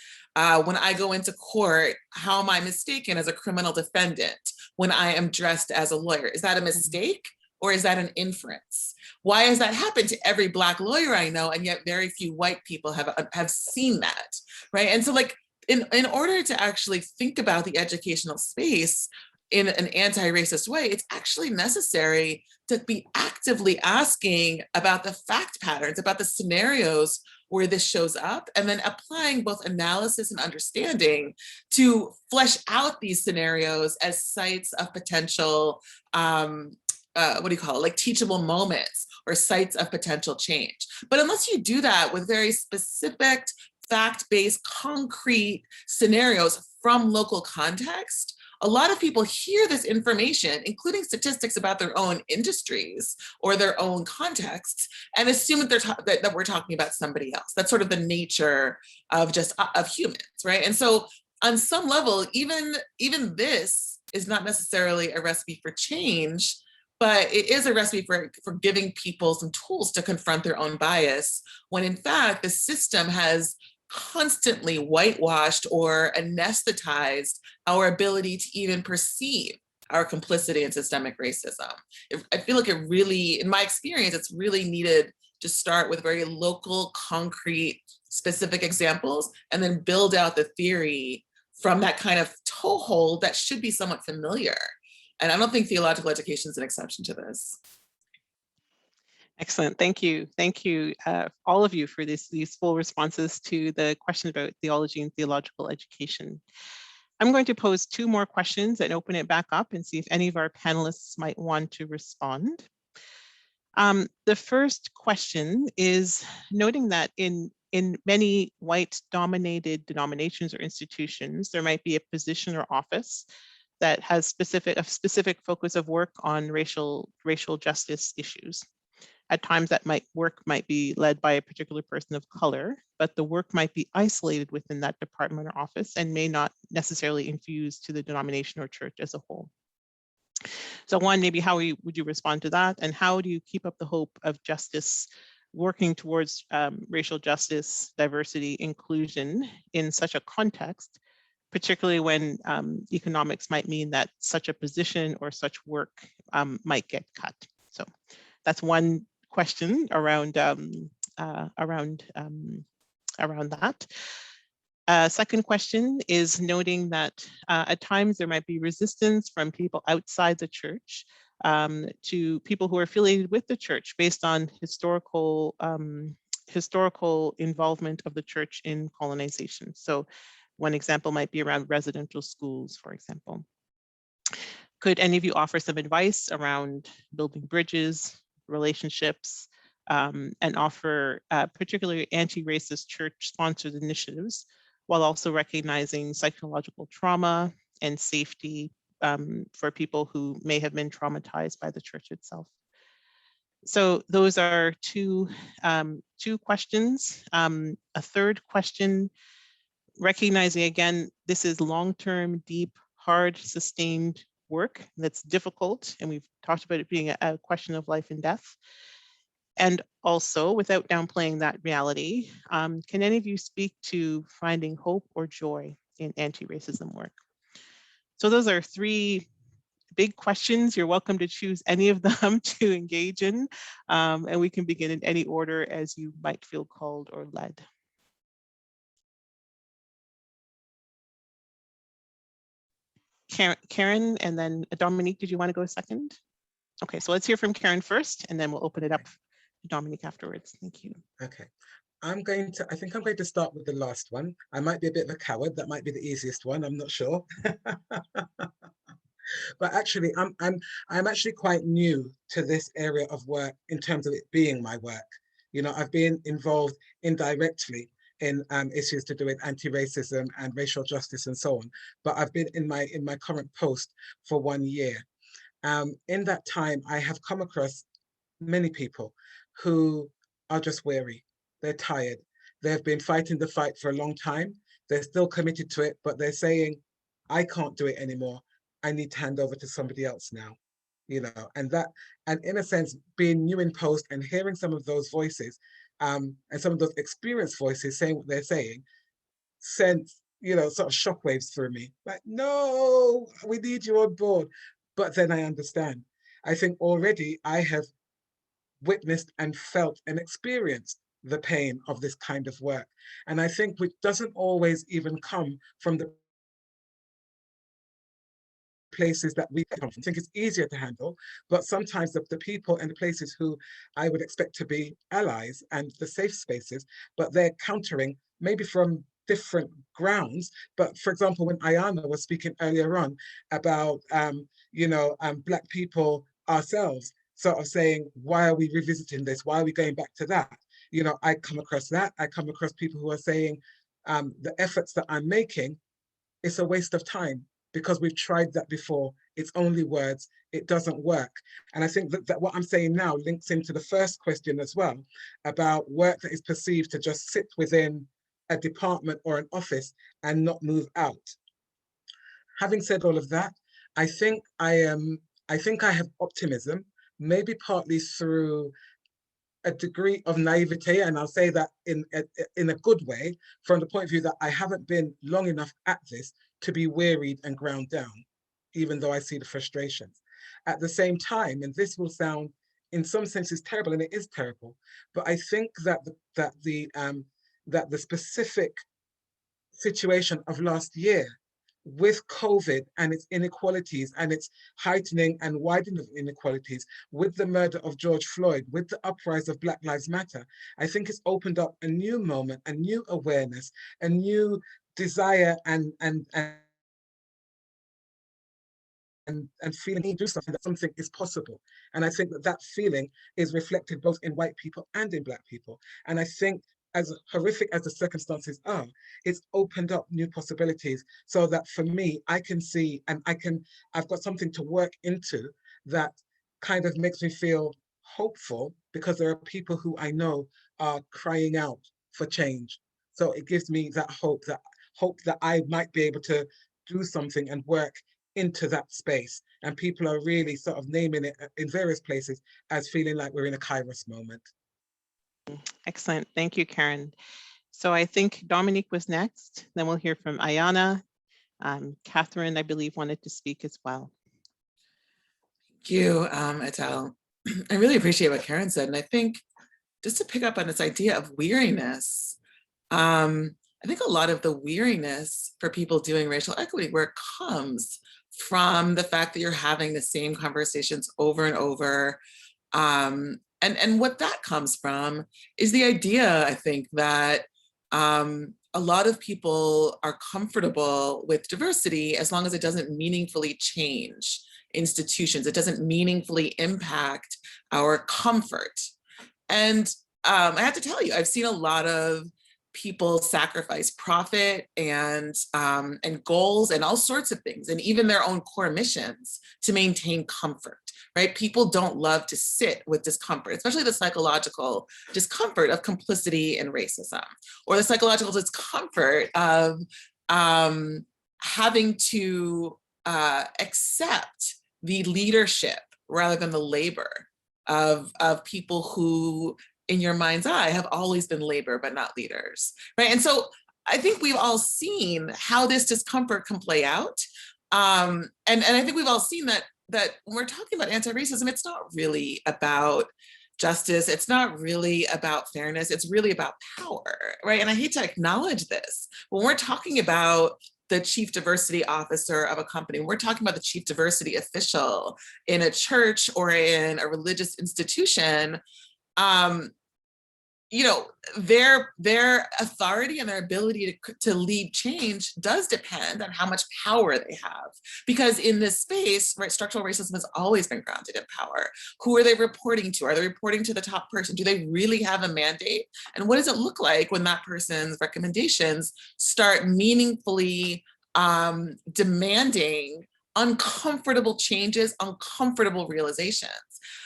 When I go into court, how am I mistaken as a criminal defendant when I am dressed as a lawyer? Is that a mistake or is that an inference? Why has that happened to every Black lawyer I know, and yet very few white people have seen that, right? And so like, in order to actually think about the educational space in an anti-racist way, it's actually necessary to be actively asking about the fact patterns, about the scenarios where this shows up, and then applying both analysis and understanding to flesh out these scenarios as sites of potential, like teachable moments or sites of potential change. But unless you do that with very specific, fact-based, concrete scenarios from local context, a lot of people hear this information, including statistics about their own industries or their own contexts, and assume that, that we're talking about somebody else. That's sort of the nature of humans, right? And so on some level, even this is not necessarily a recipe for change, but it is a recipe for giving people some tools to confront their own bias, when in fact the system has constantly whitewashed or anesthetized our ability to even perceive our complicity in systemic racism. I feel like it really, in my experience, it's really needed to start with very local, concrete, specific examples, and then build out the theory from that kind of toehold that should be somewhat familiar. And I don't think theological education is an exception to this. Excellent, thank you. Thank you, all of you, for these full responses to the question about theology and theological education. I'm going to pose 2 more questions and open it back up and see if any of our panelists might want to respond. The first question is noting that in many white-dominated denominations or institutions, there might be a position or office that has a specific focus of work on racial justice issues. At times that work might be led by a particular person of color, but the work might be isolated within that department or office and may not necessarily infuse to the denomination or church as a whole. So one, maybe how would you respond to that? And how do you keep up the hope of justice, working towards racial justice, diversity, inclusion in such a context, particularly when economics might mean that such a position or such work might get cut? So that's one question around that. Second question is noting that at times there might be resistance from people outside the church to people who are affiliated with the church based on historical involvement of the church in colonization. So one example might be around residential schools, for example. Could any of you offer some advice around building bridges, relationships, and offer particularly anti-racist church-sponsored initiatives, while also recognizing psychological trauma and safety for people who may have been traumatized by the church itself? So those are two questions. A third question, recognizing again, this is long-term, deep, hard, sustained work that's difficult, and we've talked about it being a question of life and death. And also, without downplaying that reality, can any of you speak to finding hope or joy in anti-racism work? So those are 3 big questions. You're welcome to choose any of them to engage in, and we can begin in any order as you might feel called or led. Karen, and then Dominique, did you want to go second? Okay, so let's hear from Karen first, and then we'll open it up to Dominique afterwards. Thank you. Okay. I think I'm going to start with the last one. I might be a bit of a coward. That might be the easiest one. I'm not sure. But actually, I'm actually quite new to this area of work in terms of it being my work. You know, I've been involved indirectly in issues to do with anti-racism and racial justice and so on. But I've been in my current post for 1 year. In that time, I have come across many people who are just weary. They're tired. They've been fighting the fight for a long time. They're still committed to it, but they're saying, I can't do it anymore. I need to hand over to somebody else now. You know, and in a sense, being new in post and hearing some of those voices and some of those experienced voices saying what they're saying sent, you know, sort of shockwaves through me. Like, no, we need you on board. But then I understand. I think already I have witnessed and felt and experienced the pain of this kind of work. And I think which doesn't always even come from the places that we come from. I think it's easier to handle, but sometimes the people and the places who I would expect to be allies and the safe spaces, but they're countering maybe from different grounds. But for example, when Ayana was speaking earlier on about, Black people ourselves, sort of saying, why are we revisiting this? Why are we going back to that? You know, I come across that. I come across people who are saying, the efforts that I'm making, it's a waste of time because we've tried that before. It's only words, it doesn't work. And I think that what I'm saying now links into the first question as well, about work that is perceived to just sit within a department or an office and not move out. Having said all of that, I think I am I think I have optimism, maybe partly through a degree of naivete, and I'll say that in a good way, from the point of view that I haven't been long enough at this to be wearied and ground down, even though I see the frustrations. At the same time, and this will sound in some senses terrible, and it is terrible, but I think that the specific situation of last year with COVID and its inequalities and its heightening and widening of inequalities, with the murder of George Floyd, with the uprise of Black Lives Matter, I think it's opened up a new moment, a new awareness, a new desire and feeling to do something, that something is possible. And I think that that feeling is reflected both in white people and in Black people. And I think, as horrific as the circumstances are, it's opened up new possibilities, so that for me, I can see, and I've got something to work into that kind of makes me feel hopeful, because there are people who I know are crying out for change. So it gives me that hope that I might be able to do something and work into that space. And people are really sort of naming it in various places as feeling like we're in a Kairos moment. Excellent. Thank you, Karen. So I think Dominique was next. Then we'll hear from Ayana. Catherine, I believe, wanted to speak as well. Thank you, Adele. I really appreciate what Karen said. And I think just to pick up on this idea of weariness, I think a lot of the weariness for people doing racial equity work comes from the fact that you're having the same conversations over and over. And what that comes from is the idea, I think, that a lot of people are comfortable with diversity as long as it doesn't meaningfully change institutions. It doesn't meaningfully impact our comfort. And I have to tell you, I've seen a lot of people sacrifice profit and goals and all sorts of things, and even their own core missions to maintain comfort, right? People don't love to sit with discomfort, especially the psychological discomfort of complicity and racism, or the psychological discomfort of having to accept the leadership rather than the labor of people who, in your mind's eye, have always been labor but not leaders, right? And so I think we've all seen how this discomfort can play out. And I think we've all seen that when we're talking about anti-racism, it's not really about justice. It's not really about fairness. It's really about power, right? And I hate to acknowledge this, when we're talking about the chief diversity officer of a company, we're talking about the chief diversity official in a church or in a religious institution, you know, their authority and their ability to lead change does depend on how much power they have. Because in this space, right, structural racism has always been grounded in power. Who are they reporting to? Are they reporting to the top person? Do they really have a mandate? And what does it look like when that person's recommendations start meaningfully demanding uncomfortable changes, uncomfortable realizations?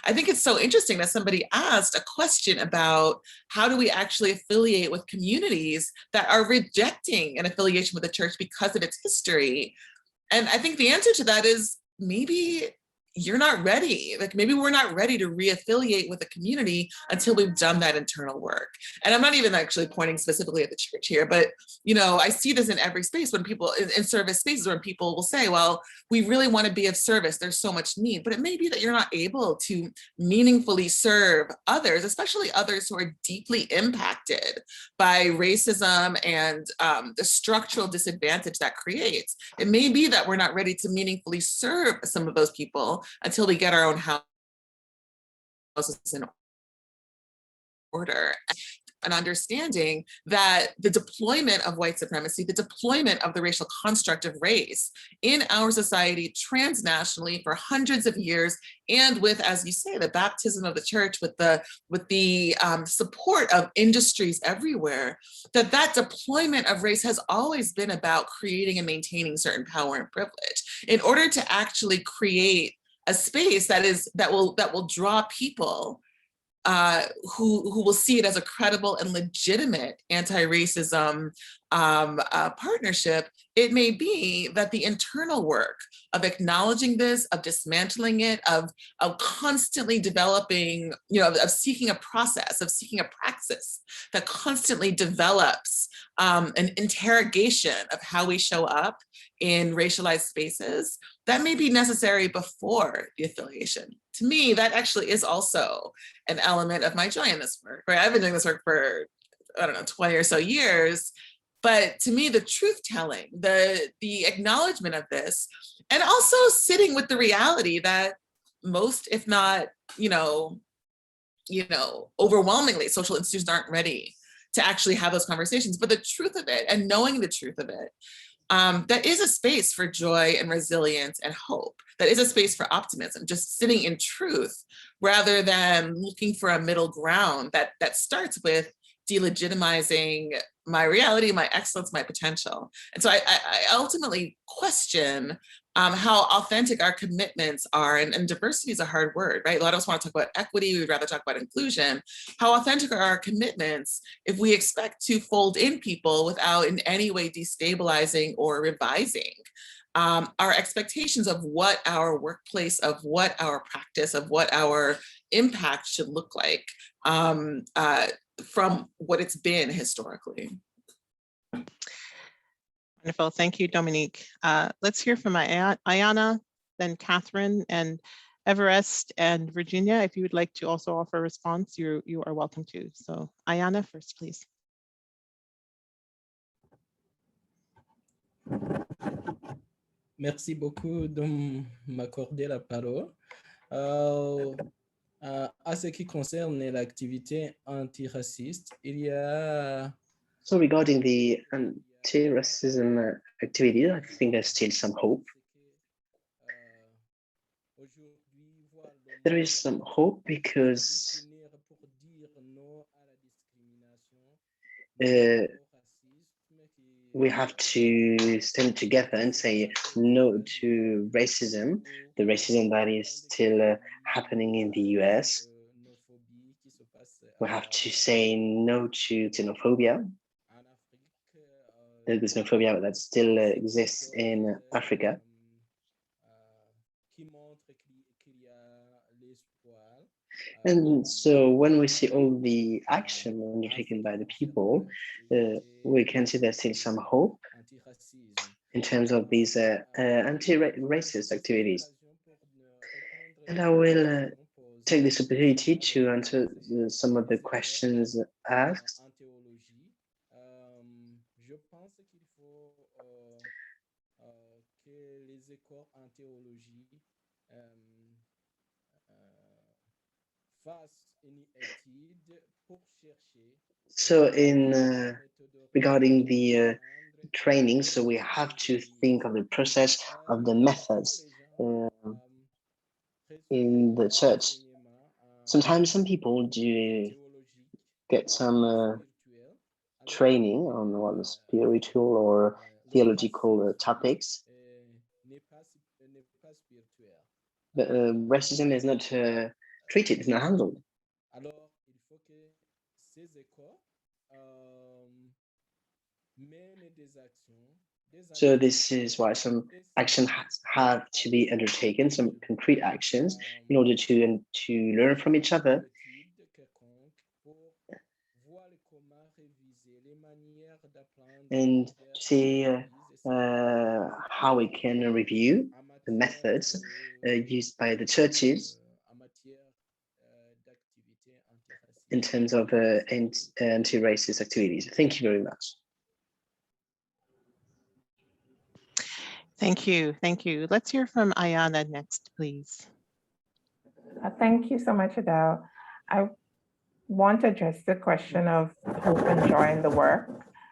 I think it's so interesting that somebody asked a question about how do we actually affiliate with communities that are rejecting an affiliation with the church because of its history. And I think the answer to that is maybe you're not ready. Like maybe we're not ready to re-affiliate with a community until we've done that internal work. And I'm not even actually pointing specifically at the church here, but you know, I see this in every space when people, in service spaces, when people will say, well, we really want to be of service, there's so much need, but it may be that you're not able to meaningfully serve others, especially others who are deeply impacted by racism and the structural disadvantage that creates. It may be that we're not ready to meaningfully serve some of those people until we get our own houses in order. An understanding that the deployment of white supremacy, the deployment of the racial construct of race in our society transnationally for hundreds of years, and with, as you say, the baptism of the church, with the support of industries everywhere, that deployment of race has always been about creating and maintaining certain power and privilege in order to actually create a space that will draw people who will see it as a credible and legitimate anti-racism partnership, it may be that the internal work of acknowledging this, of dismantling it, of constantly developing, of seeking a process, of seeking a praxis that constantly develops an interrogation of how we show up in racialized spaces, that may be necessary before the affiliation. To me, that actually is also an element of my joy in this work, right? I've been doing this work for, 20 or so years. But to me, the truth-telling, the acknowledgement of this, and also sitting with the reality that most, if not, overwhelmingly, social institutions aren't ready to actually have those conversations. But the truth of it, and knowing the truth of it, that is a space for joy and resilience and hope. That is a space for optimism, just sitting in truth rather than looking for a middle ground that starts with delegitimizing my reality, my excellence, my potential. And so I ultimately question how authentic our commitments are, and diversity is a hard word, right? A lot of us want to talk about equity, we'd rather talk about inclusion. How authentic are our commitments if we expect to fold in people without in any way destabilizing or revising our expectations of what our workplace, of what our practice, of what our impact should look like from what it's been historically. Wonderful, thank you, Dominique. Let's hear from Ayana, then Catherine, and Everest and Virginia. If you would like to also offer a response, you are welcome to. So Ayana first, please. Merci beaucoup de m'accorder la parole. À ce qui concerne l'activité antiraciste, il y a... So regarding the anti-racism activity, I think there's still some hope. There is some hope because we have to stand together and say no to racism, the racism that is still happening in the US. We have to say no to xenophobia, the xenophobia that still exists in Africa. And so when we see all the action undertaken by the people, we can see there's still some hope in terms of these anti-racist activities. And I will take this opportunity to answer some of the questions asked. So in regarding the training, so we have to think of the process of the methods in the church. Sometimes some people do get some training on what spiritual or theological topics, but racism is not treated, it's not handled. So this is why some action have to be undertaken, some concrete actions, in order to learn from each other and to see how we can review the methods used by the churches in terms of anti-racist activities. Thank you very much. Thank you, thank you. Let's hear from Ayana next, please. Thank you so much, Adele. I want to address the question of hope and joy in the work,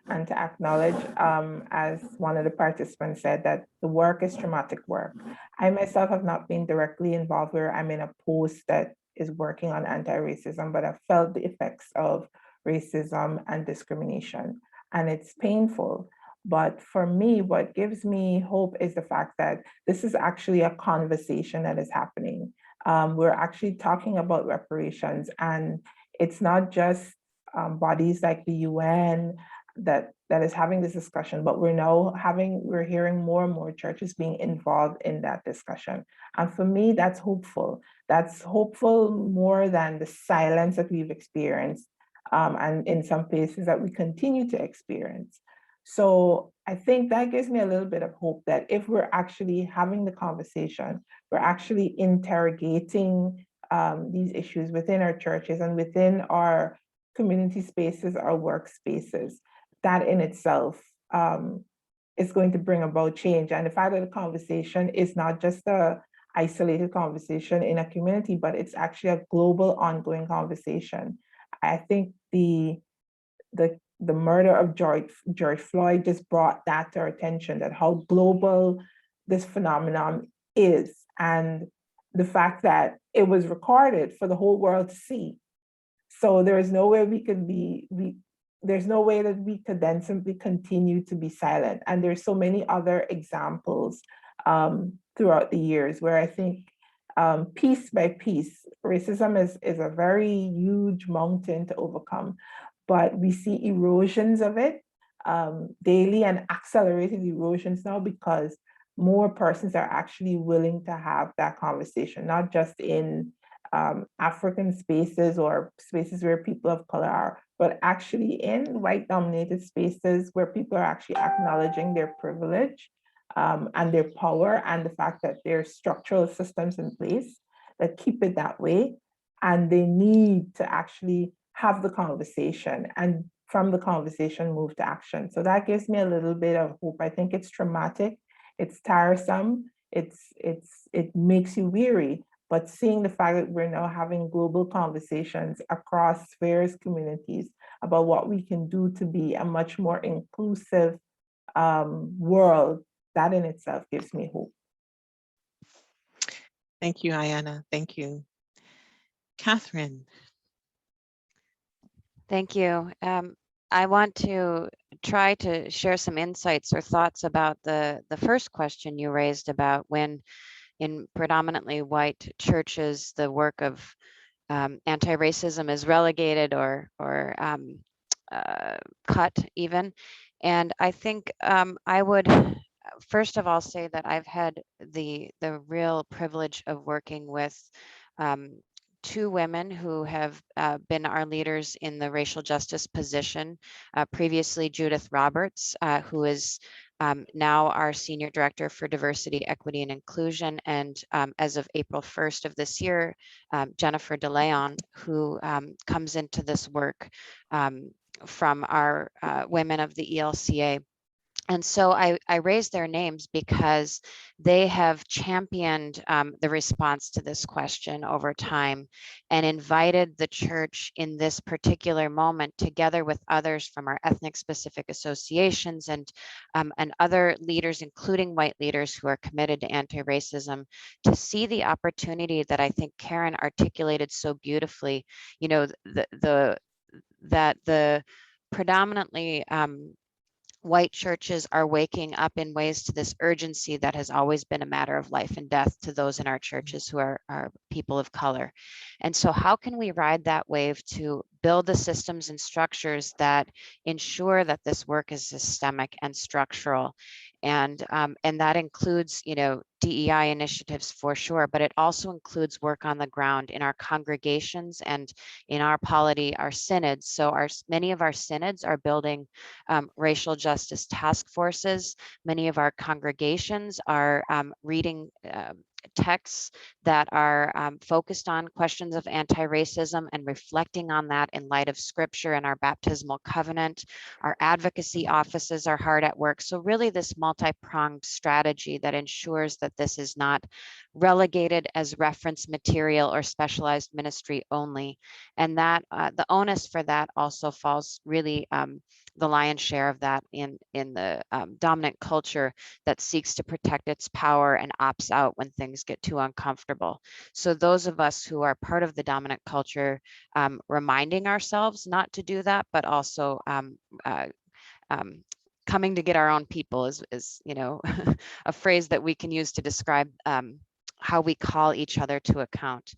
and to acknowledge, as one of the participants said, that the work is traumatic work. I myself have not been directly involved where I'm in a post that is working on anti-racism, but I've felt the effects of racism and discrimination, and it's painful. But for me, what gives me hope is the fact that this is actually a conversation that is happening. We're actually talking about reparations, and it's not just bodies like the UN that is having this discussion, but we're hearing more and more churches being involved in that discussion. And for me, that's hopeful. That's hopeful more than the silence that we've experienced, and in some places that we continue to experience. So I think that gives me a little bit of hope that if we're actually having the conversation, we're actually interrogating these issues within our churches and within our community spaces, our workspaces, that in itself is going to bring about change. And the fact that the conversation is not just a isolated conversation in a community, but it's actually a global ongoing conversation. I think the murder of George Floyd just brought that to our attention, that how global this phenomenon is, and the fact that it was recorded for the whole world to see. So there is no way there's no way that we could then simply continue to be silent. And there's so many other examples throughout the years where I think piece by piece, racism is a very huge mountain to overcome, but we see erosions of it daily, and accelerated erosions now, because more persons are actually willing to have that conversation, not just in African spaces or spaces where people of color are, but actually in white-dominated spaces where people are actually acknowledging their privilege and their power, and the fact that there are structural systems in place that keep it that way, and they need to actually have the conversation, and from the conversation move to action. So that gives me a little bit of hope. I think it's traumatic, it's tiresome, it makes you weary, but seeing the fact that we're now having global conversations across various communities about what we can do to be a much more inclusive world, that in itself gives me hope. Thank you, Ayana. Thank you. Catherine. Thank you. I want to try to share some insights or thoughts about the first question you raised about when in predominantly white churches, the work of anti-racism is relegated or cut even. And I think I would first of all say that I've had the real privilege of working with two women who have been our leaders in the racial justice position. Previously, Judith Roberts, who is now our Senior Director for Diversity, Equity, and Inclusion. And as of April 1st of this year, Jennifer DeLeon, who comes into this work from our women of the ELCA. And so I raised their names because they have championed the response to this question over time and invited the church in this particular moment, together with others from our ethnic specific associations and other leaders, including white leaders who are committed to anti-racism, to see the opportunity that I think Karen articulated so beautifully, you know, that the predominantly white churches are waking up in ways to this urgency that has always been a matter of life and death to those in our churches who are people of color. And so how can we ride that wave to build the systems and structures that ensure that this work is systemic and structural? And that includes, you know, DEI initiatives for sure, but it also includes work on the ground in our congregations and in our polity, our synods. So many of our synods are building racial justice task forces. Many of our congregations are reading texts that are focused on questions of anti-racism and reflecting on that in light of scripture and our baptismal covenant. Our advocacy offices are hard at work. So really this multi-pronged strategy that ensures that this is not relegated as reference material or specialized ministry only. And that the onus for that also falls really the lion's share of that in the dominant culture that seeks to protect its power and opts out when things get too uncomfortable. So those of us who are part of the dominant culture, reminding ourselves not to do that, but also coming to get our own people is you know, a phrase that we can use to describe how we call each other to account.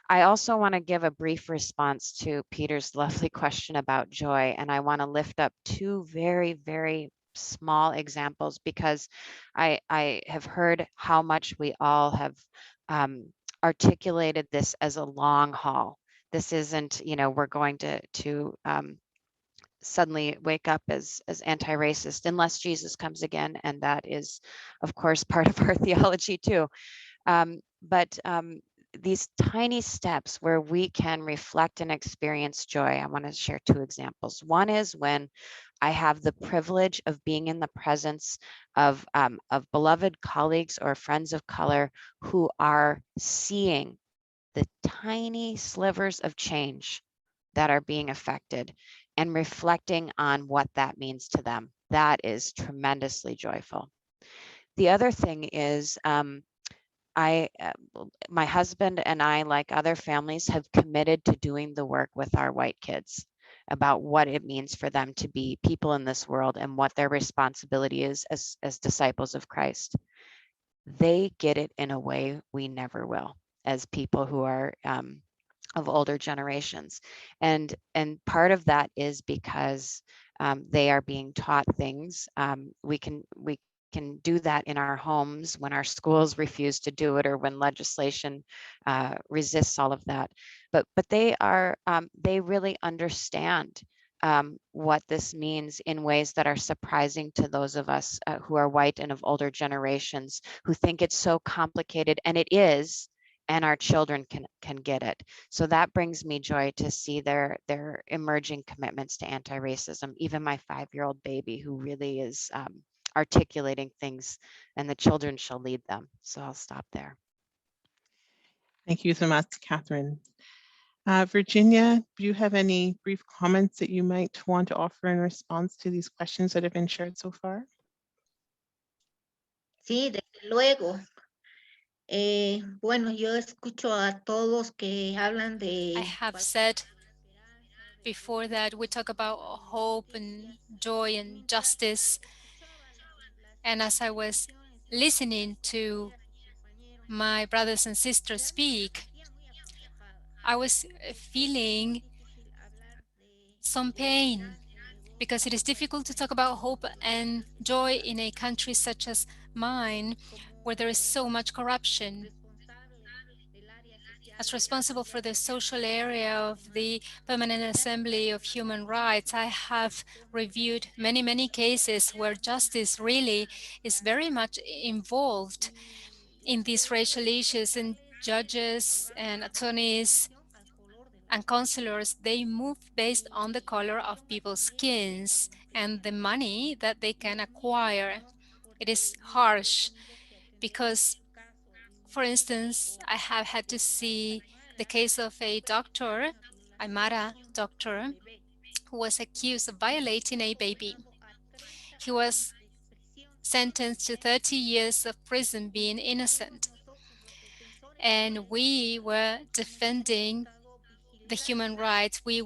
I also want to give a brief response to Peter's lovely question about joy, and I want to lift up two very, very small examples because I have heard how much we all have articulated this as a long haul. This isn't, we're going to suddenly wake up as anti-racist unless Jesus comes again, and that is, of course, part of our theology too. But these tiny steps where we can reflect and experience joy. I want to share two examples. One is when I have the privilege of being in the presence of beloved colleagues or friends of color who are seeing the tiny slivers of change that are being affected and reflecting on what that means to them. That is tremendously joyful. The other thing is my husband and I, like other families, have committed to doing the work with our white kids about what it means for them to be people in this world and what their responsibility is as disciples of Christ. They get it in a way we never will as people who are of older generations. And part of that is because they are being taught things. We can do that in our homes when our schools refuse to do it or when legislation resists all of that. But they are they really understand what this means in ways that are surprising to those of us who are white and of older generations who think it's so complicated, and it is, and our children can get it. So that brings me joy to see their emerging commitments to anti-racism. Even my 5-year-old baby, who really is articulating things, and the children shall lead them. So I'll stop there. Thank you so much, Catherine. Virginia, do you have any brief comments that you might want to offer in response to these questions that have been shared so far? Sí, desde luego. Bueno, yo escucho a todos que hablan de... I have said before that we talk about hope and joy and justice. And as I was listening to my brothers and sisters speak, I was feeling some pain because it is difficult to talk about hope and joy in a country such as mine, where there is so much corruption. As responsible for the social area of the Permanent Assembly of Human Rights, I have reviewed many cases where justice really is very much involved in these racial issues, and judges and attorneys and counselors, they move based on the color of people's skins and the money that they can acquire. It is harsh because, for instance, I have had to see the case of a doctor, Aymara doctor, who was accused of violating a baby. He was sentenced to 30 years of prison being innocent. And we were defending the human rights. We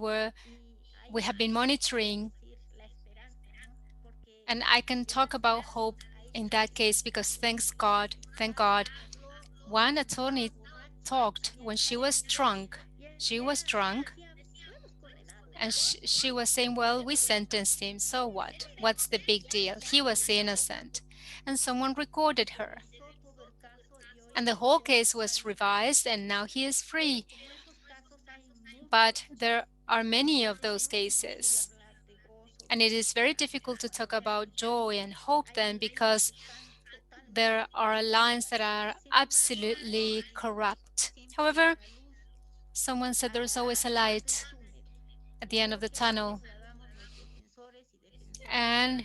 have been monitoring, and I can talk about hope in that case because thank God, one attorney talked when she was drunk. She was drunk, and she was saying, well, we sentenced him, so what? What's the big deal? He was innocent. And someone recorded her. And the whole case was revised, and now he is free. But there are many of those cases. And it is very difficult to talk about joy and hope then, because there are lines that are absolutely corrupt. However, someone said there's always a light at the end of the tunnel. And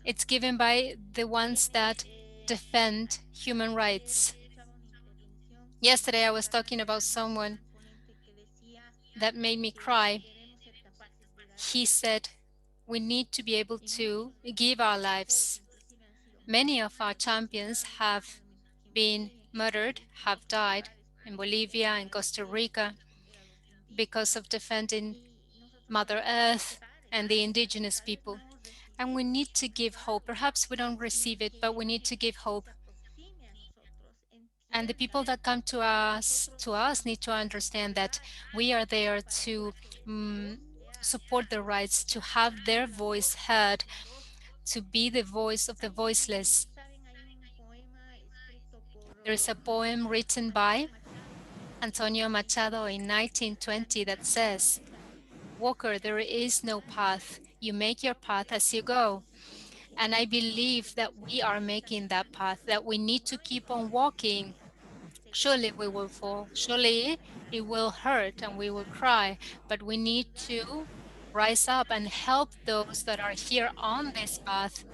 it's given by the ones that defend human rights. Yesterday, I was talking about someone that made me cry. He said, we need to be able to give our lives. Many of our champions have been murdered, have died in Bolivia and Costa Rica because of defending Mother Earth and the indigenous people. And we need to give hope. Perhaps we don't receive it, but we need to give hope. And the people that come to us need to understand that we are there to support their rights, to have their voice heard, to be the voice of the voiceless. There is a poem written by Antonio Machado in 1920 that says, "Walker, there is no path. You make your path as you go." And I believe that we are making that path, that we need to keep on walking. Surely we will fall. Surely it will hurt and we will cry, but we need to rise up and help those that are here on this path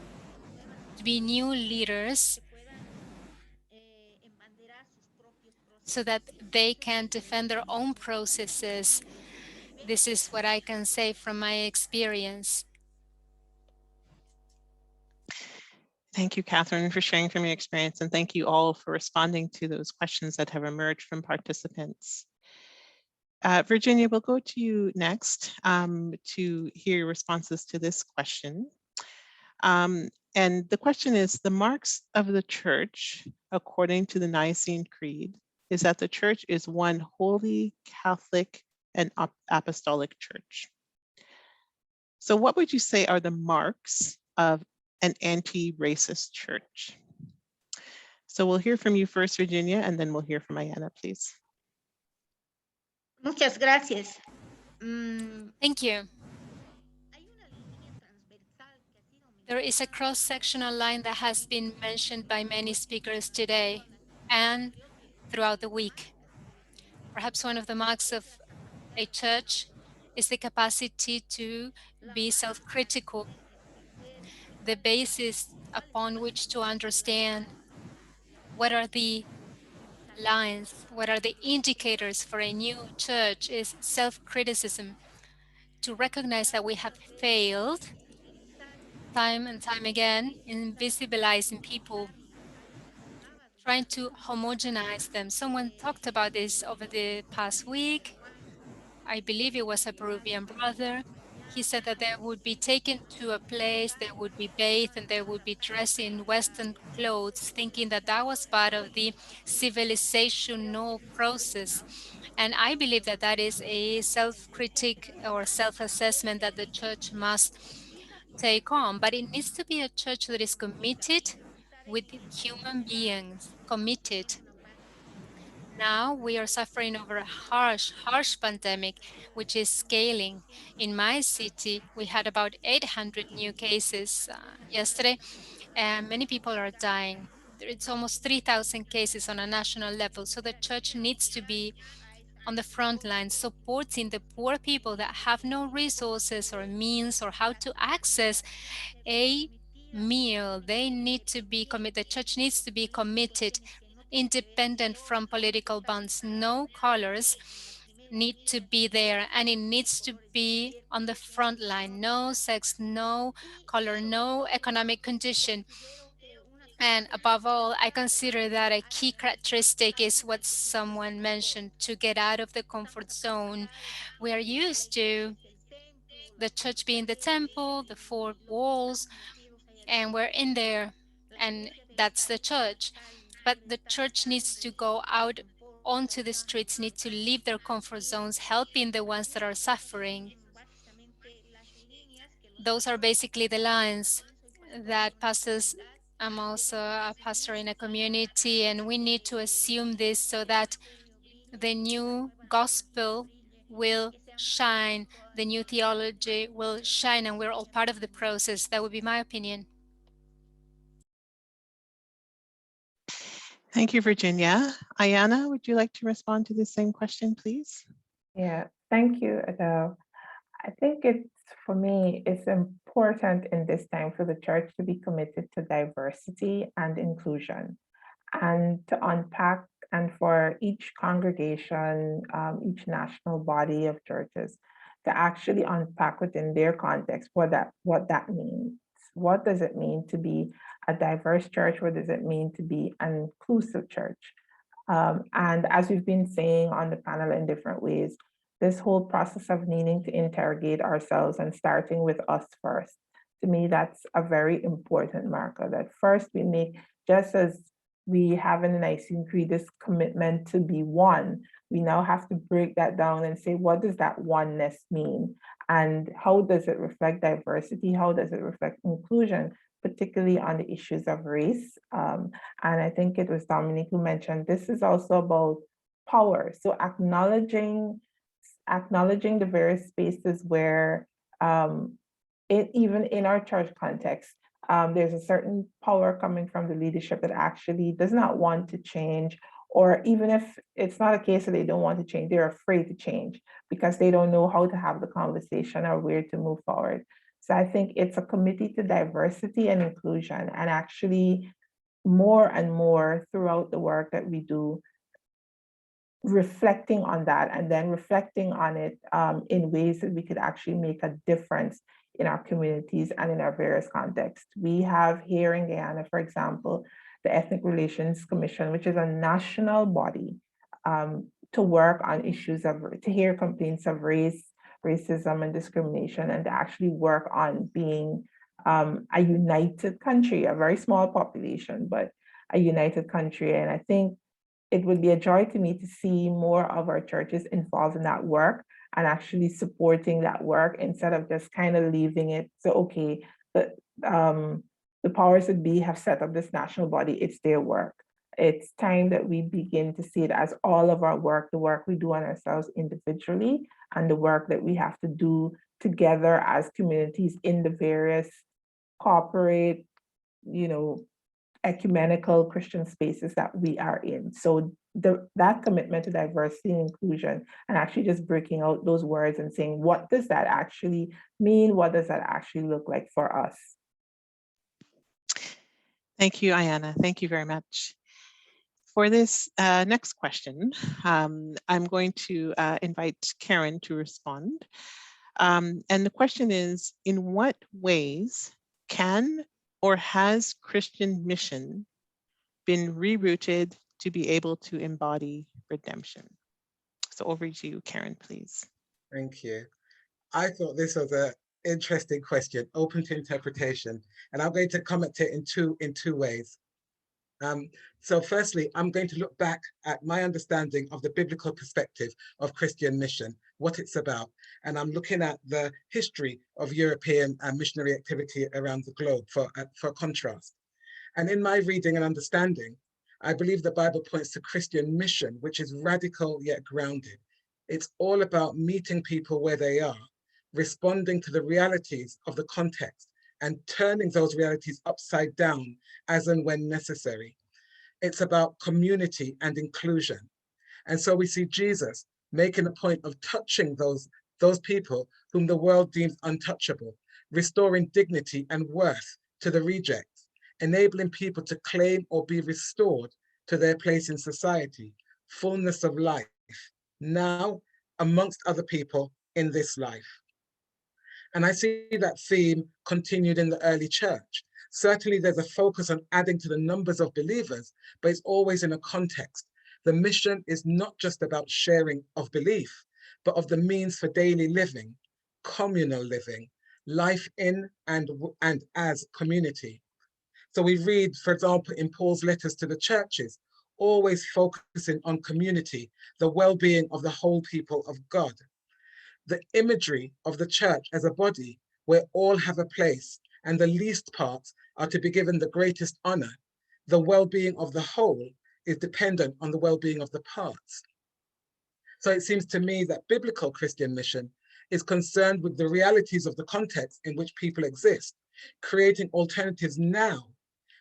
to be new leaders so that they can defend their own processes. This is what I can say from my experience. Thank you, Catherine, for sharing from your experience, and thank you all for responding to those questions that have emerged from participants. Virginia, we'll go to you next to hear your responses to this question. And the question is, the marks of the church, according to the Nicene Creed, is that the church is one holy, Catholic, and apostolic church. So what would you say are the marks of an anti-racist church? So we'll hear from you first, Virginia, and then we'll hear from Ayana, please. Muchas gracias. Thank you. There is a cross-sectional line that has been mentioned by many speakers today and throughout the week. Perhaps one of the marks of a church is the capacity to be self-critical, the basis upon which to understand what are the lines, what are the indicators for a new church is self-criticism, to recognize that we have failed time and time again in visibilizing people, trying to homogenize them. Someone talked about this over the past week. I believe it was a Peruvian brother. He said that they would be taken to a place, they would be bathed, and they would be dressed in Western clothes, thinking that that was part of the civilizational process. And I believe that that is a self-critique or self-assessment that the church must take on. But it needs to be a church that is committed with human beings, committed. Now we are suffering over a harsh pandemic, which is scaling. In my city, we had about 800 new cases yesterday, and many people are dying. It's almost 3,000 cases on a national level. So the church needs to be on the front line, supporting the poor people that have no resources or means or how to access a meal. They need to be committed. The church needs to be committed, independent from political bonds. No colors need to be there, and it needs to be on the front line. No sex, no color, no economic condition. And above all, I consider that a key characteristic is what someone mentioned, to get out of the comfort zone. We are used to the church being the temple, the four walls, and we're in there, and that's the church. But the church needs to go out onto the streets, need to leave their comfort zones, helping the ones that are suffering. Those are basically the lines that pastors, I'm also a pastor in a community, and we need to assume this so that the new gospel will shine, the new theology will shine, and we're all part of the process. That would be my opinion. Thank you, Virginia. Ayana, would you like to respond to the same question, please? Yeah, thank you, Adele. I think for me, it's important in this time for the church to be committed to diversity and inclusion, and to unpack, and for each congregation, each national body of churches to actually unpack within their context what that means. What does it mean to be a diverse church? What does it mean to be an inclusive church? And as we've been saying on the panel in different ways, this whole process of needing to interrogate ourselves and starting with us first, to me, that's a very important marker, that first we make, just as we have in the Nicene Creed this commitment to be one. We now have to break that down and say, what does that oneness mean? And how does it reflect diversity? How does it reflect inclusion, particularly on the issues of race? And I think it was Dominique who mentioned, this is also about power. So acknowledging the various spaces where, even in our church context, there's a certain power coming from the leadership that actually does not want to change, or even if it's not a case that they don't want to change, they're afraid to change because they don't know how to have the conversation or where to move forward. So I think it's a committee to diversity and inclusion, and actually more and more throughout the work that we do, reflecting on that and then reflecting on it in ways that we could actually make a difference in our communities and in our various contexts. We have here in Guyana, for example, the Ethnic Relations Commission, which is a national body to work on issues to hear complaints of racism and discrimination, and to actually work on being a united country, a very small population, but a united country. And I think it would be a joy to me to see more of our churches involved in that work and actually supporting that work instead of just kind of leaving it. So, okay, the powers that be have set up this national body, it's their work. It's time that we begin to see it as all of our work, the work we do on ourselves individually, and the work that we have to do together as communities in the various corporate, ecumenical Christian spaces that we are in. So that commitment to diversity and inclusion, and actually just breaking out those words and saying, what does that actually mean? What does that actually look like for us? Thank you, Ayana. Thank you very much. For this next question, I'm going to invite Karen to respond. And the question is, in what ways can or has Christian mission been rerouted to be able to embody redemption? So over to you, Karen, please. Thank you. I thought this was an interesting question, open to interpretation, and I'm going to comment it in two ways. So firstly, I'm going to look back at my understanding of the biblical perspective of Christian mission, what it's about. And I'm looking at the history of European missionary activity around the globe for contrast. And in my reading and understanding, I believe the Bible points to Christian mission, which is radical yet grounded. It's all about meeting people where they are, responding to the realities of the context, and turning those realities upside down as and when necessary. It's about community and inclusion. And so we see Jesus making a point of touching those people whom the world deems untouchable, restoring dignity and worth to the rejects, enabling people to claim or be restored to their place in society, fullness of life, now amongst other people in this life. And I see that theme continued in the early church. Certainly there's a focus on adding to the numbers of believers, but it's always in a context. The mission is not just about sharing of belief, but of the means for daily living, communal living, life in and as community. So we read, for example, in Paul's letters to the churches, always focusing on community, the well-being of the whole people of God. The imagery of the church as a body where all have a place and the least parts are to be given the greatest honor. The well-being of the whole is dependent on the well-being of the parts. So it seems to me that biblical Christian mission is concerned with the realities of the context in which people exist, creating alternatives now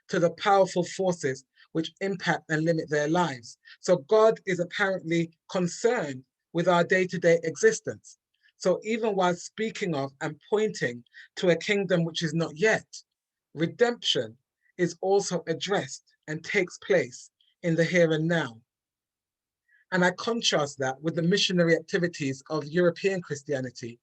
to the powerful forces which impact and limit their lives. So God is apparently concerned with our day-to-day existence. So even while speaking of and pointing to a kingdom which is not yet, redemption is also addressed and takes place in the here and now. And I contrast that with the missionary activities of European Christianity,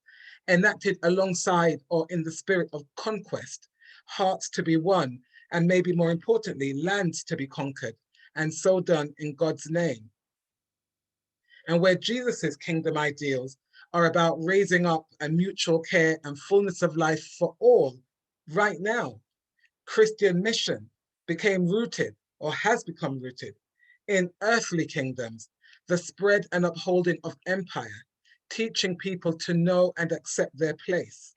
enacted alongside or in the spirit of conquest, hearts to be won, and maybe more importantly, lands to be conquered, and so done in God's name. And where Jesus's kingdom ideals are about raising up and mutual care and fullness of life for all right now, Christian mission became rooted or has become rooted in earthly kingdoms, the spread and upholding of empire, teaching people to know and accept their place.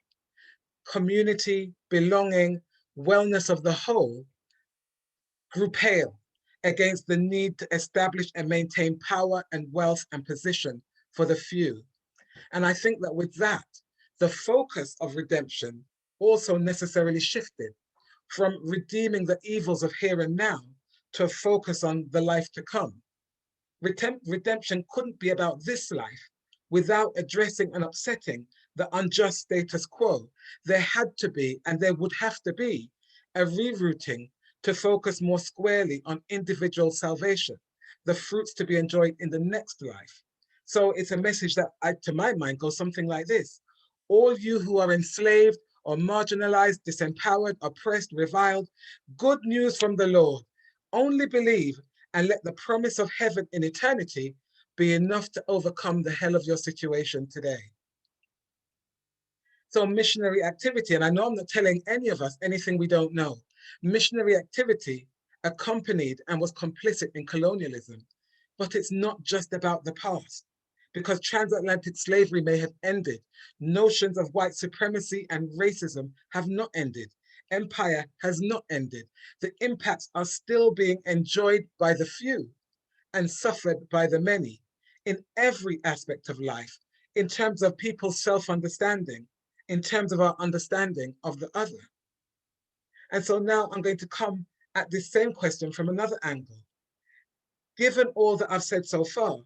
Community, belonging, wellness of the whole grew pale against the need to establish and maintain power and wealth and position for the few. And I think that with that, the focus of redemption also necessarily shifted from redeeming the evils of here and now to a focus on the life to come. Redemption couldn't be about this life without addressing and upsetting the unjust status quo. There had to be, and there would have to be, a rerouting to focus more squarely on individual salvation, the fruits to be enjoyed in the next life. So it's a message that, to my mind, goes something like this. All you who are enslaved or marginalized, disempowered, oppressed, reviled, good news from the Lord. Only believe and let the promise of heaven in eternity be enough to overcome the hell of your situation today. So missionary activity, and I know I'm not telling any of us anything we don't know. Missionary activity accompanied and was complicit in colonialism, but it's not just about the past. Because transatlantic slavery may have ended, notions of white supremacy and racism have not ended. Empire has not ended. The impacts are still being enjoyed by the few and suffered by the many in every aspect of life, in terms of people's self-understanding, in terms of our understanding of the other. And so now I'm going to come at this same question from another angle. Given all that I've said so far,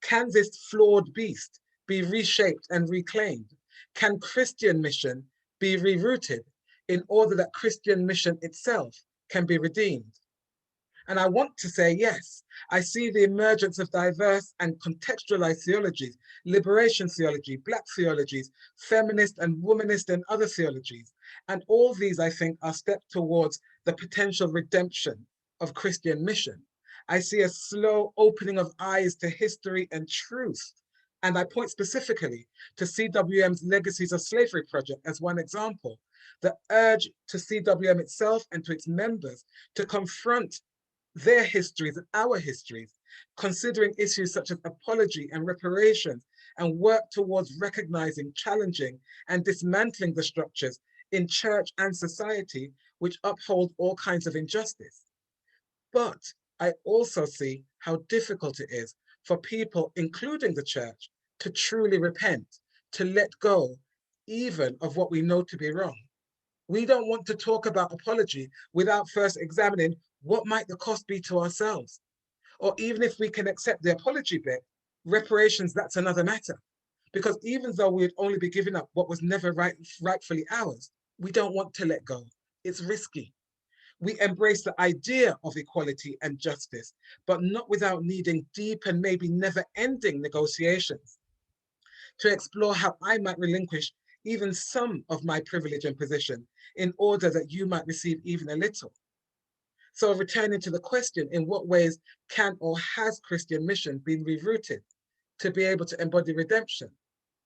can this flawed beast be reshaped and reclaimed? Can Christian mission be rerouted in order that Christian mission itself can be redeemed? And I want to say yes. I see the emergence of diverse and contextualized theologies, liberation theology, Black theologies, feminist and womanist and other theologies. And all these, I think, are steps towards the potential redemption of Christian mission. I see a slow opening of eyes to history and truth. And I point specifically to CWM's Legacies of Slavery project as one example. The urge to CWM itself and to its members to confront their histories and our histories, considering issues such as apology and reparations, and work towards recognizing, challenging, and dismantling the structures in church and society which uphold all kinds of injustice. But I also see how difficult it is for people, including the church, to truly repent, to let go, even of what we know to be wrong. We don't want to talk about apology without first examining what might the cost be to ourselves. Or even if we can accept the apology bit, reparations, that's another matter. Because even though we'd only be giving up what was never rightfully ours, we don't want to let go. It's risky. We embrace the idea of equality and justice, but not without needing deep and maybe never-ending negotiations to explore how I might relinquish even some of my privilege and position in order that you might receive even a little. So returning to the question, in what ways can or has Christian mission been rerouted to be able to embody redemption?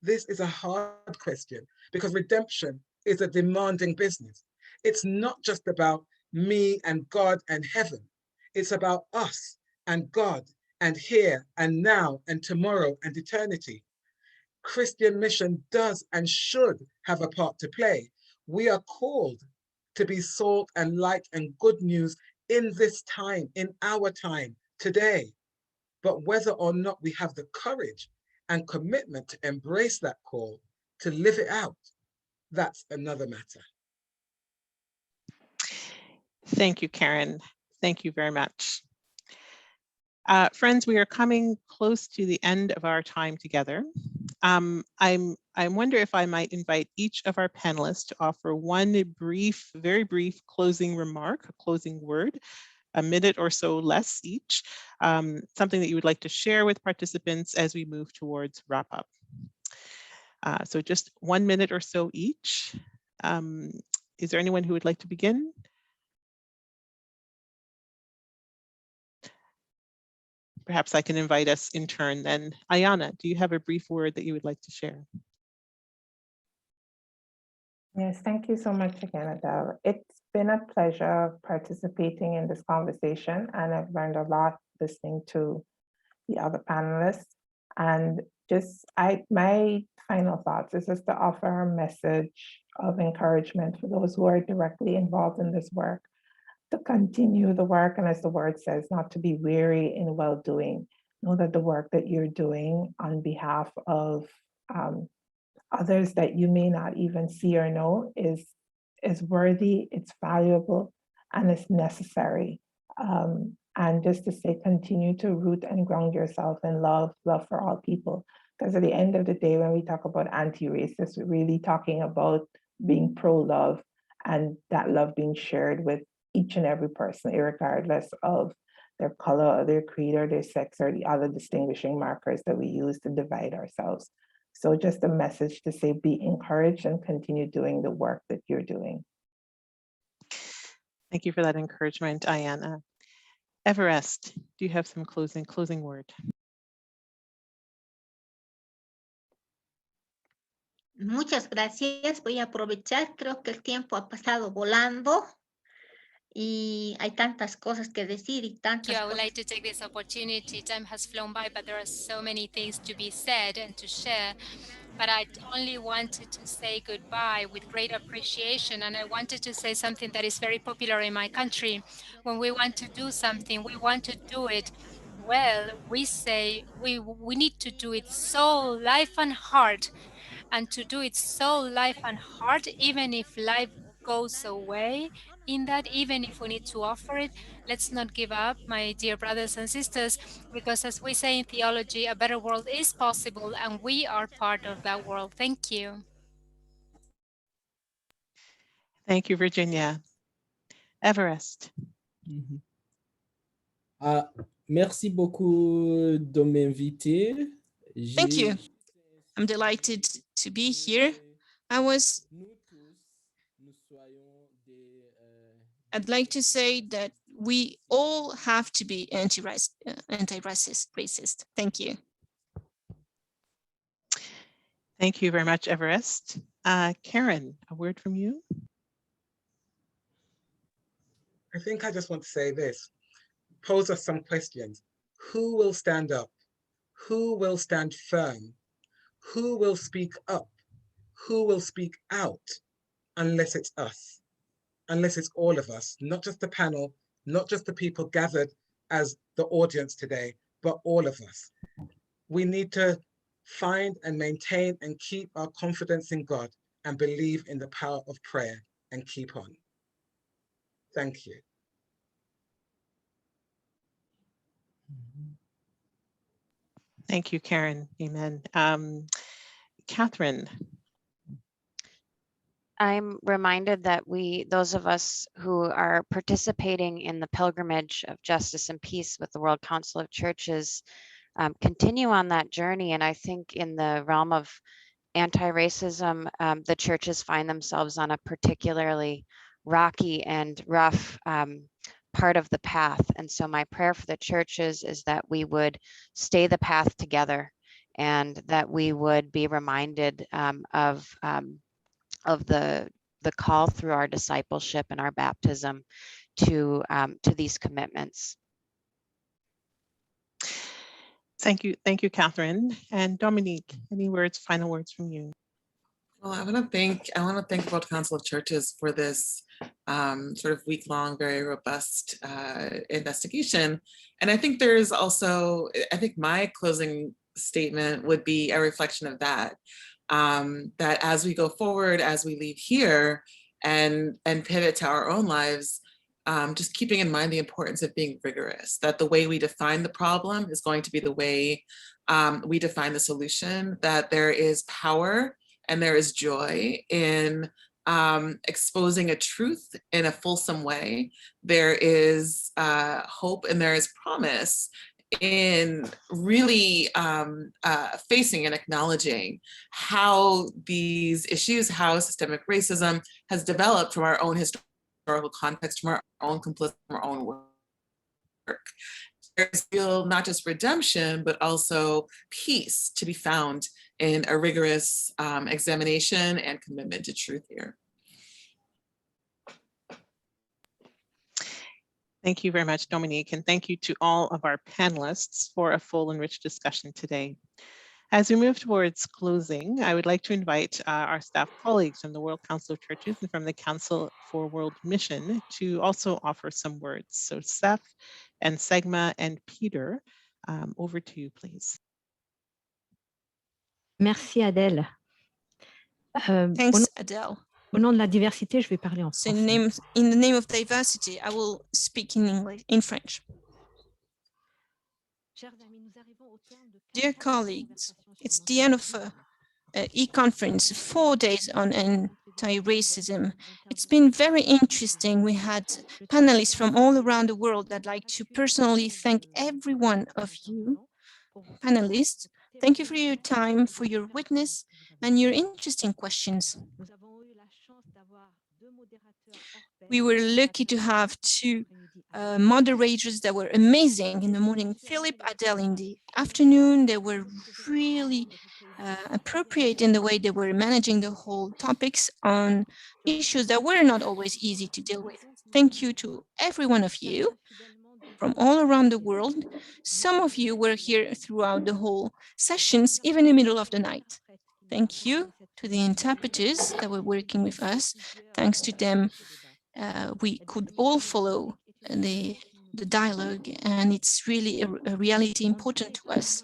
This is a hard question because redemption is a demanding business. It's not just about me and God and heaven. It's about us and God and here and now and tomorrow and eternity. Christian mission does and should have a part to play. We are called to be salt and light and good news in this time, in our time, today. But whether or not we have the courage and commitment to embrace that call, to live it out, that's another matter. Thank you, Karen. Thank you very much. Friends, we are coming close to the end of our time together. I wonder if I might invite each of our panelists to offer one brief, very brief closing remark, a closing word, a minute or so less each, something that you would like to share with participants as we move towards wrap up. So just 1 minute or so each. Is there anyone who would like to begin? Perhaps I can invite us in turn then. Ayana, do you have a brief word that you would like to share? Yes, thank you so much again, Adele. It's been a pleasure participating in this conversation, and I've learned a lot listening to the other panelists. And my final thoughts is just to offer a message of encouragement for those who are directly involved in this work, to continue the work, and as the word says, not to be weary in well-doing. Know that the work that you're doing on behalf of others that you may not even see or know is worthy, it's valuable, and it's necessary. And just to say, continue to root and ground yourself in love for all people. Because at the end of the day, when we talk about anti-racist, we're really talking about being pro-love, and that love being shared with each and every person, regardless of their color or their creed or their sex or the other distinguishing markers that we use to divide ourselves. So just a message to say, be encouraged and continue doing the work that you're doing. Thank you for that encouragement, Ayanna. Everest, do you have some closing word? Muchas gracias. Voy a aprovechar. Creo que el tiempo ha pasado volando y hay tantas cosas que decir y tantas I would cosas. like to take this opportunity. Time has flown by, but there are so many things to be said and to share. But I only wanted to say goodbye with great appreciation. And I wanted to say something that is very popular in my country. When we want to do something, we want to do it well. We say we need to do it soul, life, and heart. And to do it soul, life, and heart, even if life goes away in that, even if we need to offer it, let's not give up, my dear brothers and sisters, because as we say in theology, a better world is possible and we are part of that world. Thank you. Thank you, Virginia. Everest. Merci beaucoup de m'inviter. Thank you. I'm delighted to be here. I'd like to say that we all have to be anti-racist. Thank you. Thank you very much, Everest. Karen, a word from you? I think I just want to say this, pose us some questions. Who will stand up? Who will stand firm? Who will speak up? Who will speak out? Unless it's us, unless it's all of us, not just the panel, not just the people gathered as the audience today, but all of us. We need to find and maintain and keep our confidence in God and believe in the power of prayer and keep on. Thank you. Thank you, Karen. Amen. Catherine. I'm reminded that those of us who are participating in the pilgrimage of justice and peace with the World Council of Churches continue on that journey. And I think in the realm of anti-racism, the churches find themselves on a particularly rocky and rough part of the path. And so my prayer for the churches is that we would stay the path together, and that we would be reminded of the call through our discipleship and our baptism to these commitments. Thank you, Catherine. And Dominique, any final words from you? Well, I want to thank World Council of Churches for this sort of week-long, very robust investigation. And I think there's also, I think my closing statement would be a reflection of that. That as we go forward, as we leave here and pivot to our own lives, just keeping in mind the importance of being rigorous, that the way we define the problem is going to be the way we define the solution, that there is power and there is joy in exposing a truth in a fulsome way. There is hope and there is promise in really facing and acknowledging how these issues, how systemic racism has developed from our own historical context, from our own complicity, from our own work. There's real, not just redemption, but also peace to be found in a rigorous examination and commitment to truth here. Thank you very much, Dominique, and thank you to all of our panelists for a full and rich discussion today. As we move towards closing, I would like to invite our staff colleagues from the World Council of Churches and from the Council for World Mission to also offer some words. So Seth and Segma and Peter, over to you, please. Merci Adèle. Thanks, Adele. Au nom de la diversité, je vais parler en So français. in the name of diversity, I will speak in English, in French. Dear colleagues, it's the end of e-conference, 4 days on anti-racism. It's been very interesting. We had panelists from all around the world. I'd like to personally thank every one of you, panelists. Thank you for your time, for your witness, and your interesting questions. We were lucky to have two moderators that were amazing in the morning, Philip, Adele in the afternoon. They were really appropriate in the way they were managing the whole topics on issues that were not always easy to deal with. Thank you to every one of you from all around the world. Some of you were here throughout the whole sessions, even in the middle of the night. Thank you to the interpreters that were working with us. Thanks to them, we could all follow the dialogue, and it's really a reality important to us.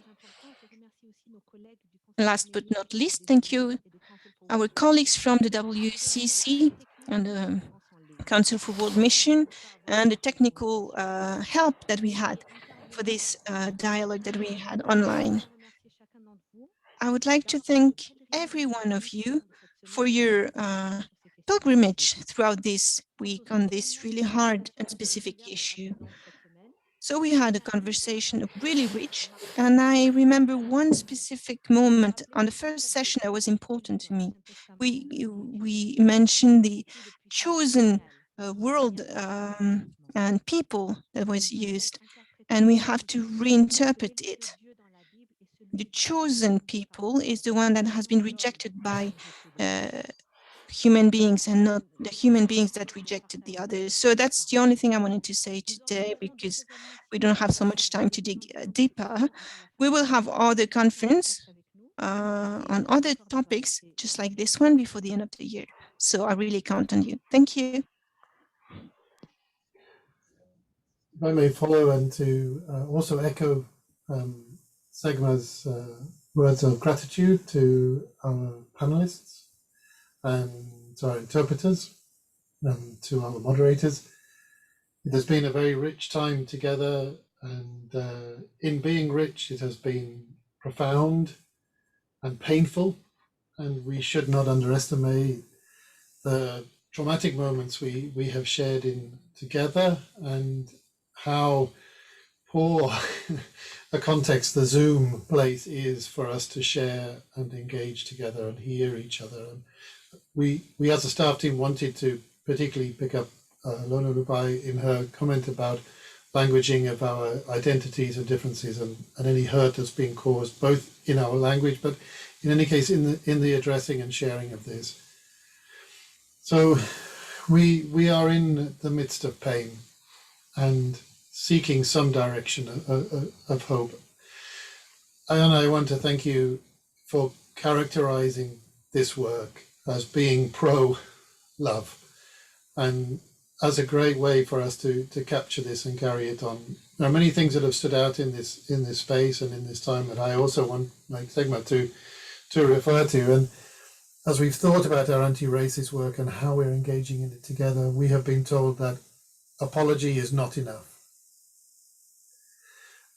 Last but not least, thank you our colleagues from the WCC and the Council for World Mission and the technical help that we had for this dialogue that we had online. I would like to thank every one of you for your pilgrimage throughout this week on this really hard and specific issue. So we had a conversation really rich, and I remember one specific moment on the first session that was important to me. We mentioned the chosen world and people that was used, and we have to reinterpret it. The chosen people is the one that has been rejected by human beings and not the human beings that rejected the others. So that's the only thing I wanted to say today, because we don't have so much time to dig deeper. We will have other conference on other topics, just like this one, before the end of the year. So I really count on you. Thank you. If I may follow and to also echo Segma's words of gratitude to our panelists and to our interpreters and to our moderators. It has been a very rich time together, and in being rich, it has been profound and painful, and we should not underestimate the traumatic moments we have shared in together, and how poor a context the Zoom place is for us to share and engage together and hear each other. And we as a staff team wanted to particularly pick up Lona Rubai in her comment about languaging of our identities and differences and any hurt that's being caused both in our language, but in any case in the addressing and sharing of this. So we are in the midst of pain and seeking some direction of hope. And I want to thank you for characterizing this work as being pro-love, and as a great way for us to capture this and carry it on. There are many things that have stood out in this space and in this time that I also want, like Segma, to refer to. And as we've thought about our anti-racist work and how we're engaging in it together, we have been told that apology is not enough.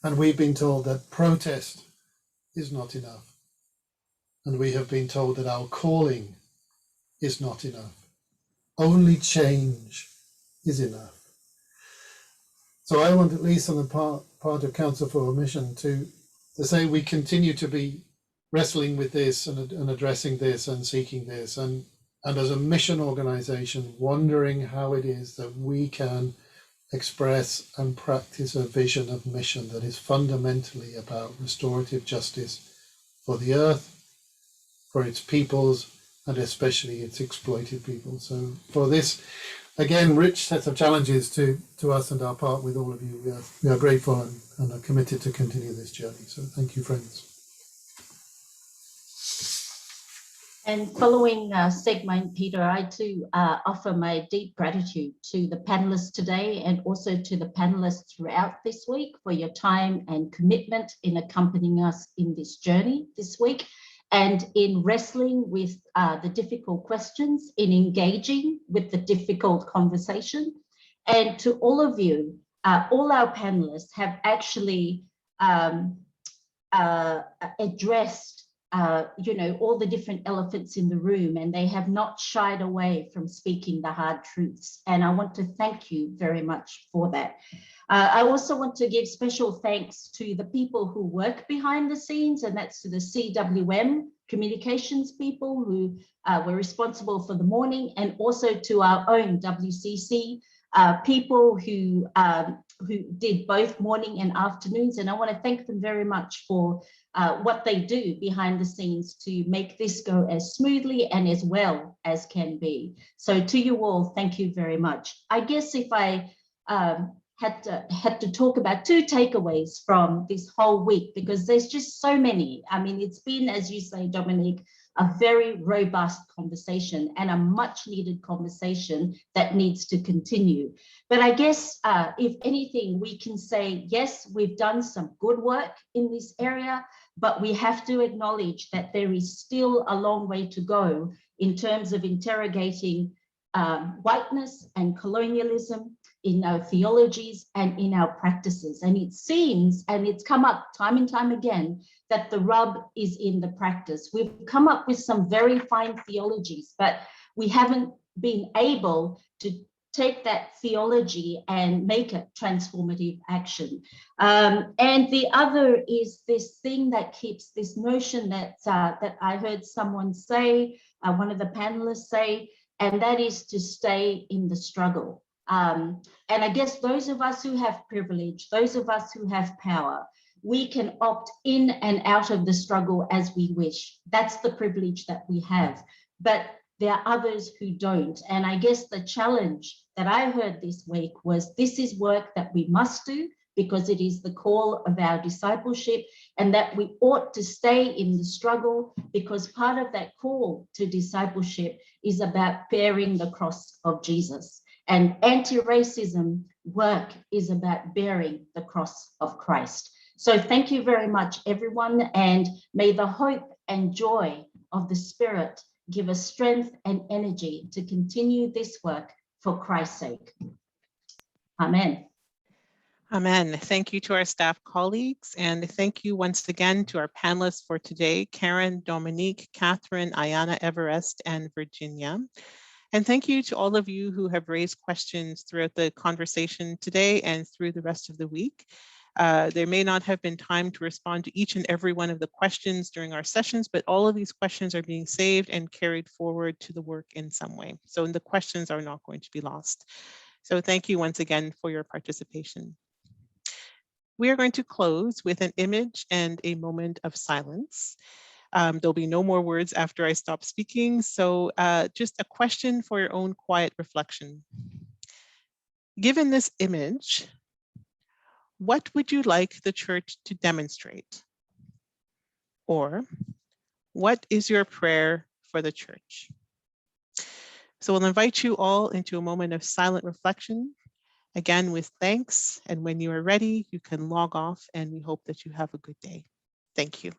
And we've been told that protest is not enough. And we have been told that our calling is not enough. Only change is enough. So I want, at least on the part of Council for Mission, to say we continue to be wrestling with this and addressing this and seeking this, and as a mission organization, wondering how it is that we can express and practice a vision of mission that is fundamentally about restorative justice for the earth, for its peoples, and especially its exploited people. So for this, again, rich set of challenges to us and our part with all of you. We are grateful and are committed to continue this journey. So thank you, friends. And following Sigma and Peter, I too offer my deep gratitude to the panelists today and also to the panelists throughout this week for your time and commitment in accompanying us in this journey this week and in wrestling with the difficult questions, in engaging with the difficult conversation. And to all of you, all our panelists have actually addressed all the different elephants in the room, and they have not shied away from speaking the hard truths. And I want to thank you very much for that. I also want to give special thanks to the people who work behind the scenes, and that's to the CWM communications people who were responsible for the morning, and also to our own WCC people who did both morning and afternoons. And I want to thank them very much for what they do behind the scenes to make this go as smoothly and as well as can be. So to you all, thank you very much. I guess if I had to talk about two takeaways from this whole week, because there's just so many. I mean, it's been, as you say, Dominique, a very robust conversation and a much needed conversation that needs to continue. But I guess if anything, we can say, yes, we've done some good work in this area, but we have to acknowledge that there is still a long way to go in terms of interrogating whiteness and colonialism in our theologies and in our practices. And it seems, and it's come up time and time again, that the rub is in the practice. We've come up with some very fine theologies, but we haven't been able to take that theology and make it transformative action. And the other is this thing that keeps this notion that I heard someone say, one of the panelists say, and that is to stay in the struggle. And I guess those of us who have privilege, those of us who have power, we can opt in and out of the struggle as we wish. That's the privilege that we have. But there are others who don't. And I guess the challenge that I heard this week was this is work that we must do because it is the call of our discipleship, and that we ought to stay in the struggle because part of that call to discipleship is about bearing the cross of Jesus. And anti-racism work is about bearing the cross of Christ. So thank you very much, everyone, and may the hope and joy of the Spirit give us strength and energy to continue this work for Christ's sake. Amen. Amen. Thank you to our staff colleagues, and thank you once again to our panelists for today, Karen, Dominique, Catherine, Ayana, Everest, and Virginia. And thank you to all of you who have raised questions throughout the conversation today and through the rest of the week. There may not have been time to respond to each and every one of the questions during our sessions, but all of these questions are being saved and carried forward to the work in some way. So the questions are not going to be lost. So thank you once again for your participation. We are going to close with an image and a moment of silence. There'll be no more words after I stop speaking. So just a question for your own quiet reflection. Given this image, what would you like the church to demonstrate? Or what is your prayer for the church? So we'll invite you all into a moment of silent reflection, again with thanks. And when you are ready, you can log off, and we hope that you have a good day. Thank you.